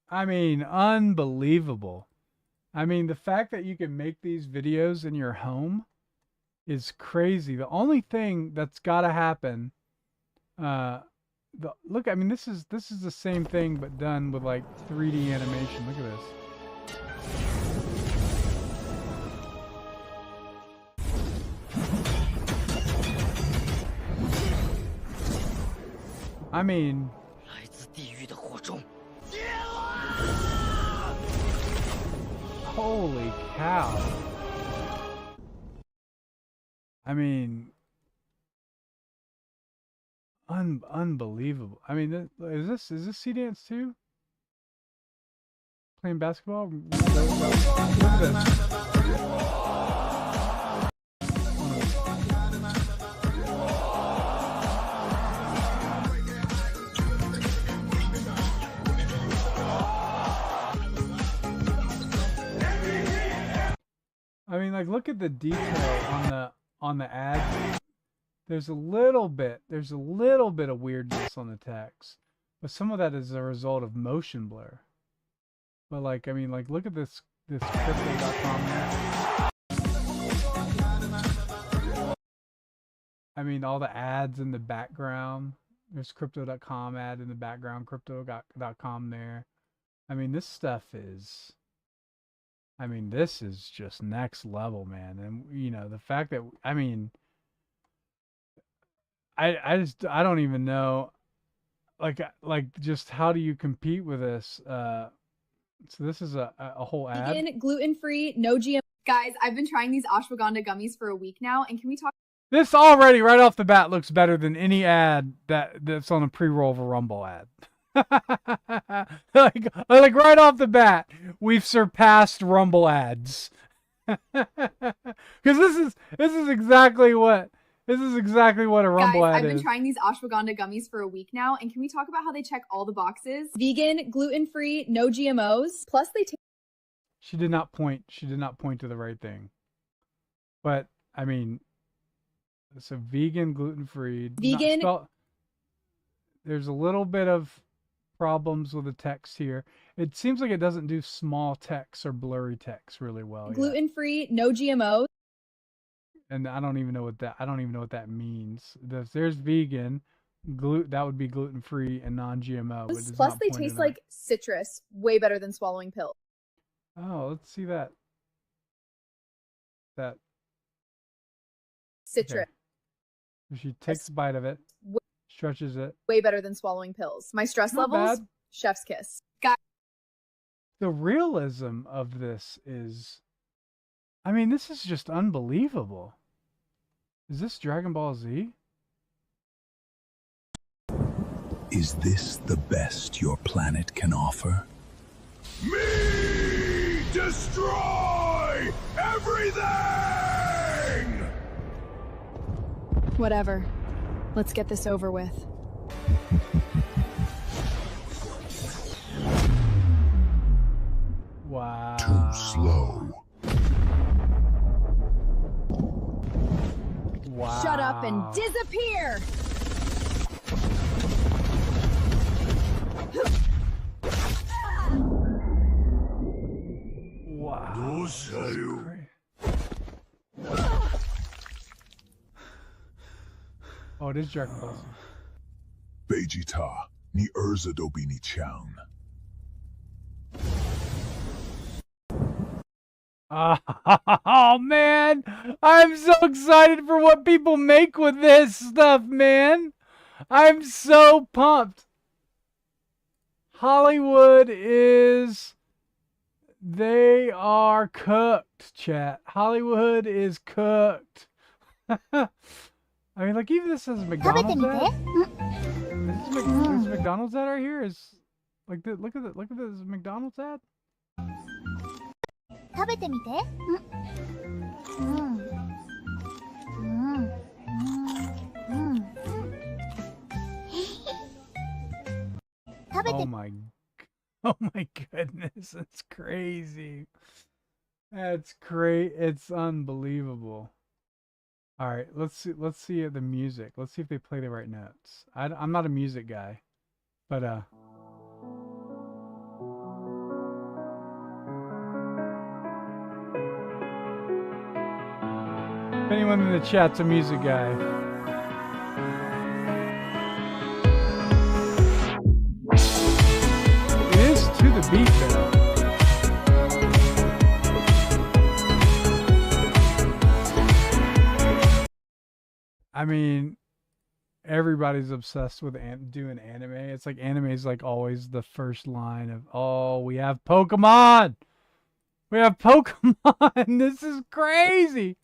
I mean, unbelievable. I mean, the fact that you can make these videos in your home is crazy. The only thing that's got to happen, look, I mean, this is the same thing but done with like 3D animation. Look at this. I mean, holy cow. I mean, unbelievable. I mean, is this Sea Dance 2? Playing basketball? Look at this. I mean, like, look at the detail on the ad. There's a little bit of weirdness on the text, but some of that is a result of motion blur. But like, I mean, like, look at this crypto.com. I mean, all the ads in the background. There's crypto.com ad in the background, crypto.com there. I mean, this stuff is, I mean, this is just next level, man. And you know, the fact that, I mean, I don't even know, like just how do you compete with this? So this is a whole ad. Vegan, gluten-free, no GM. Guys, I've been trying these ashwagandha gummies for a week now, and can we talk? This already right off the bat looks better than any ad that's on a pre-roll of a Rumble ad. like right off the bat, we've surpassed Rumble ads. Because this is exactly what a Rumble ad is. I've been trying these ashwagandha gummies for a week now, and can we talk about how they check all the boxes? Vegan, gluten-free, no GMOs. Plus, they take. She did not point to the right thing. But I mean, so vegan, gluten-free. Vegan. There's a little bit of problems with the text here. It seems like it doesn't do small text or blurry text really well. Gluten-free, no GMOs. And I don't even know what that means. There's vegan, that would be gluten-free and non-GMO. Plus, they taste like citrus, way better than swallowing pills. Oh, let's see that. Citrus. Okay. She takes a bite of it, stretches it. Way better than swallowing pills. My stress levels, bad. Chef's kiss. The realism of this is, I mean, this is just unbelievable. Is this Dragon Ball Z? Is this the best your planet can offer? Me destroy everything! Whatever. Let's get this over with. Wow. Too slow. Wow. Shut up and disappear! Wow. No saru. Oh, it is Dragon Ball Z. Vegeta ni Urza Dobini Chown. Oh man, I'm so excited for what people make with this stuff, man. I'm so pumped. Hollywood is, they are cooked, chat. Hollywood is cooked. I mean, like, even this says McDonald's ad. This McDonald's ad right here is like, look at this McDonald's ad. 食べてみて。うん。うん。うん。うん。食べて。Oh my goodness, that's crazy. That's great. It's unbelievable. All right, let's see the music. Let's see if they play the right notes. I'm not a music guy, but if anyone in the chat's a music guy. It is to the beat though. I mean, everybody's obsessed with doing anime. It's like anime is like always the first line of, oh, we have Pokemon. We have Pokemon. This is crazy.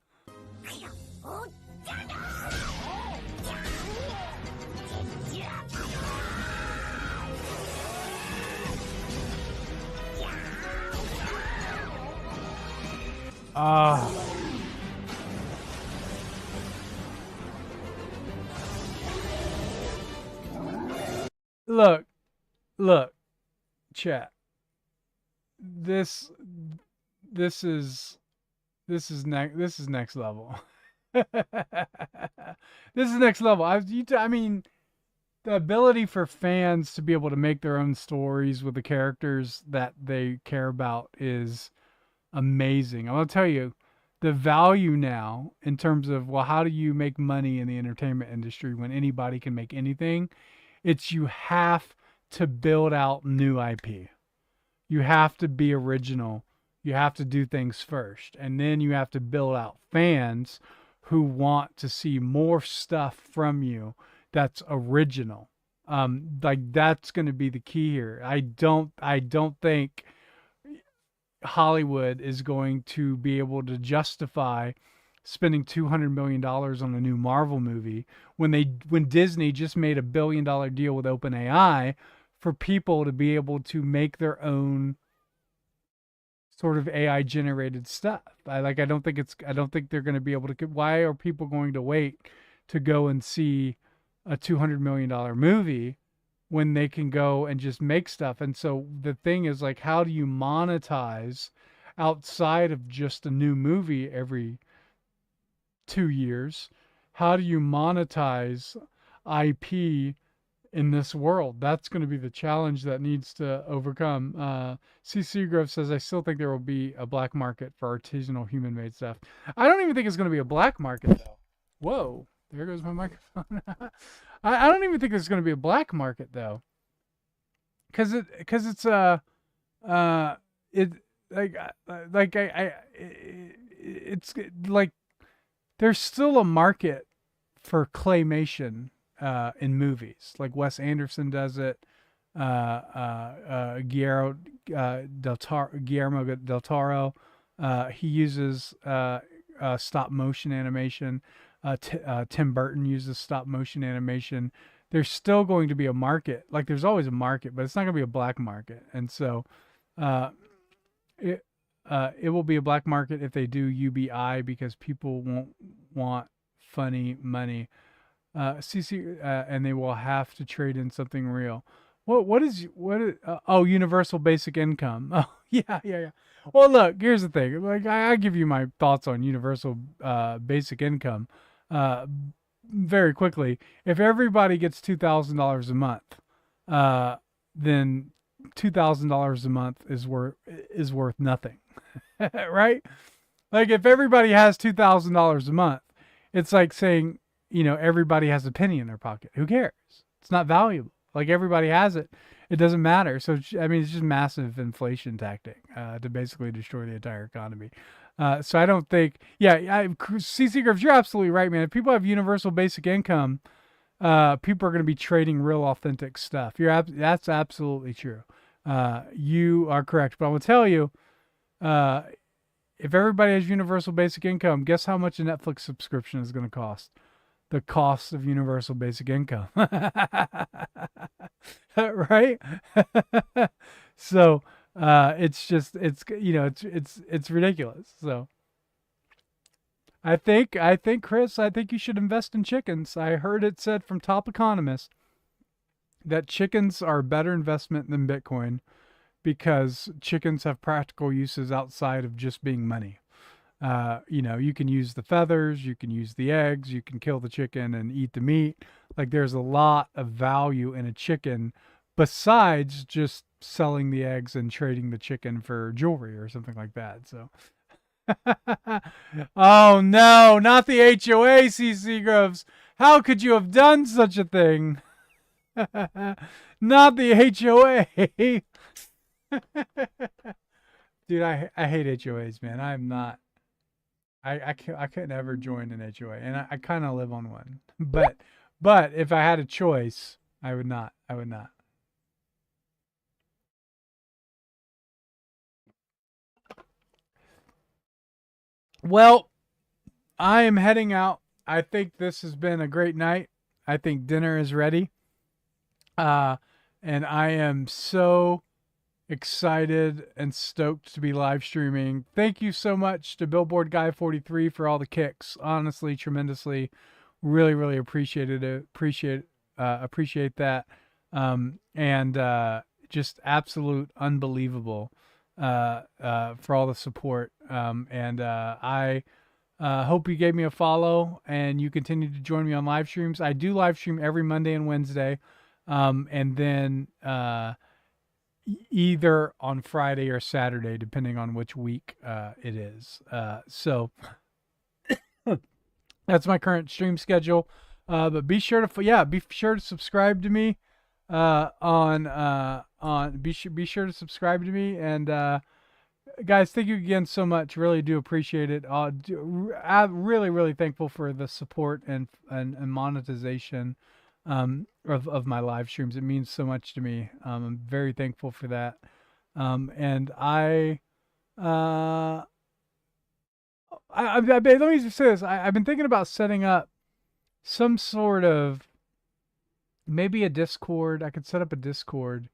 Look, chat. This is next level. This is next level. I mean, the ability for fans to be able to make their own stories with the characters that they care about is amazing. I'm gonna tell you, the value now in terms of, well, how do you make money in the entertainment industry when anybody can make anything? It's you have to build out new IP. You have to be original. You have to do things first. And then you have to build out fans who want to see more stuff from you that's original. Like, that's going to be the key here. I don't think Hollywood is going to be able to justify spending $200 million on a new Marvel movie when Disney just made $1 billion deal with OpenAI for people to be able to make their own sort of AI generated stuff. I don't think they're going to be able to. Why are people going to wait to go and see a $200 million movie when they can go and just make stuff? And so the thing is, like, how do you monetize outside of just a new movie every 2 years? How do you monetize IP in this world? That's going to be the challenge that needs to overcome. CC Grove says, I still think there will be a black market for artisanal human-made stuff. I don't even think it's going to be a black market, though. Whoa, there goes my microphone. I don't even think there's going to be a black market, though, because it's it's like there's still a market for claymation in movies. Like Wes Anderson does it. Guillermo del Toro. He uses stop motion animation. Tim Burton uses stop motion animation. There's still going to be a market. Like, there's always a market, but it's not going to be a black market. And so it will be a black market if they do UBI, because people won't want funny money. And they will have to trade in something real. What is universal basic income? Oh, yeah. Well, look, here's the thing. Like, I give you my thoughts on universal basic income very quickly. If everybody gets $2,000 a month, then $2,000 a month is worth nothing, right? Like, if everybody has $2,000 a month, it's like saying, everybody has a penny in their pocket. Who cares? It's not valuable. Like, everybody has it, it doesn't matter. So I mean, it's just massive inflation tactic to basically destroy the entire economy. So I don't think, CC Griffiths, you're absolutely right, man. If people have universal basic income, people are going to be trading real authentic stuff. That's absolutely true. You are correct. But I will tell you, if everybody has universal basic income, guess how much a Netflix subscription is going to cost? The cost of universal basic income. Right? So, it's ridiculous. So I think, Chris, you should invest in chickens. I heard it said from top economists that chickens are a better investment than Bitcoin because chickens have practical uses outside of just being money. You can use the feathers, you can use the eggs, you can kill the chicken and eat the meat. Like there's a lot of value in a chicken besides just selling the eggs and trading the chicken for jewelry or something like that. So, oh no, not the HOA, CC Groves. How could you have done such a thing? Not the HOA. Dude, I hate HOAs, man. I'm not. I couldn't ever join an HOA, and I kind of live on one. But if I had a choice, I would not. I would not. Well, I am heading out. I think this has been a great night. I think dinner is ready. And I am so excited and stoked to be live streaming. Thank you so much to Billboard Guy 43 for all the kicks. Honestly, tremendously, really appreciated it. Appreciate that. And just absolute unbelievable for all the support. I hope you gave me a follow and you continue to join me on live streams. I do live stream every Monday and Wednesday. And then either on Friday or Saturday, depending on which week it is. So that's my current stream schedule. But be sure to subscribe to me be sure to subscribe to me. And guys, thank you again so much. Really do appreciate it. I'm really thankful for the support and monetization of my live streams. It means so much to me. I'm very thankful for that. And let me just say this. I've been thinking about setting up some sort of, maybe a Discord. I could set up a Discord.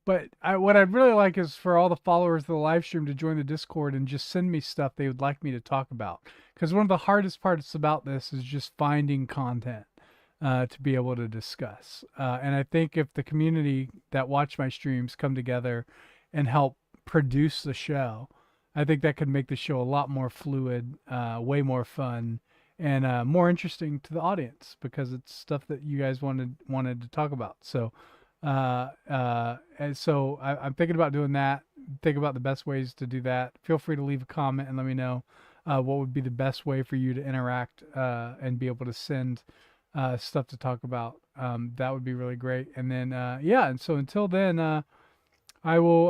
But what I'd really like is for all the followers of the live stream to join the Discord and just send me stuff they would like me to talk about. Because one of the hardest parts about this is just finding content to be able to discuss. And I think if the community that watch my streams come together and help produce the show, I think that could make the show a lot more fluid, way more fun, and more interesting to the audience because it's stuff that you guys wanted to talk about. So, and so I'm thinking about doing that. Think about the best ways to do that. Feel free to leave a comment and let me know what would be the best way for you to interact and be able to send stuff to talk about. That would be really great. And then and so until then, I will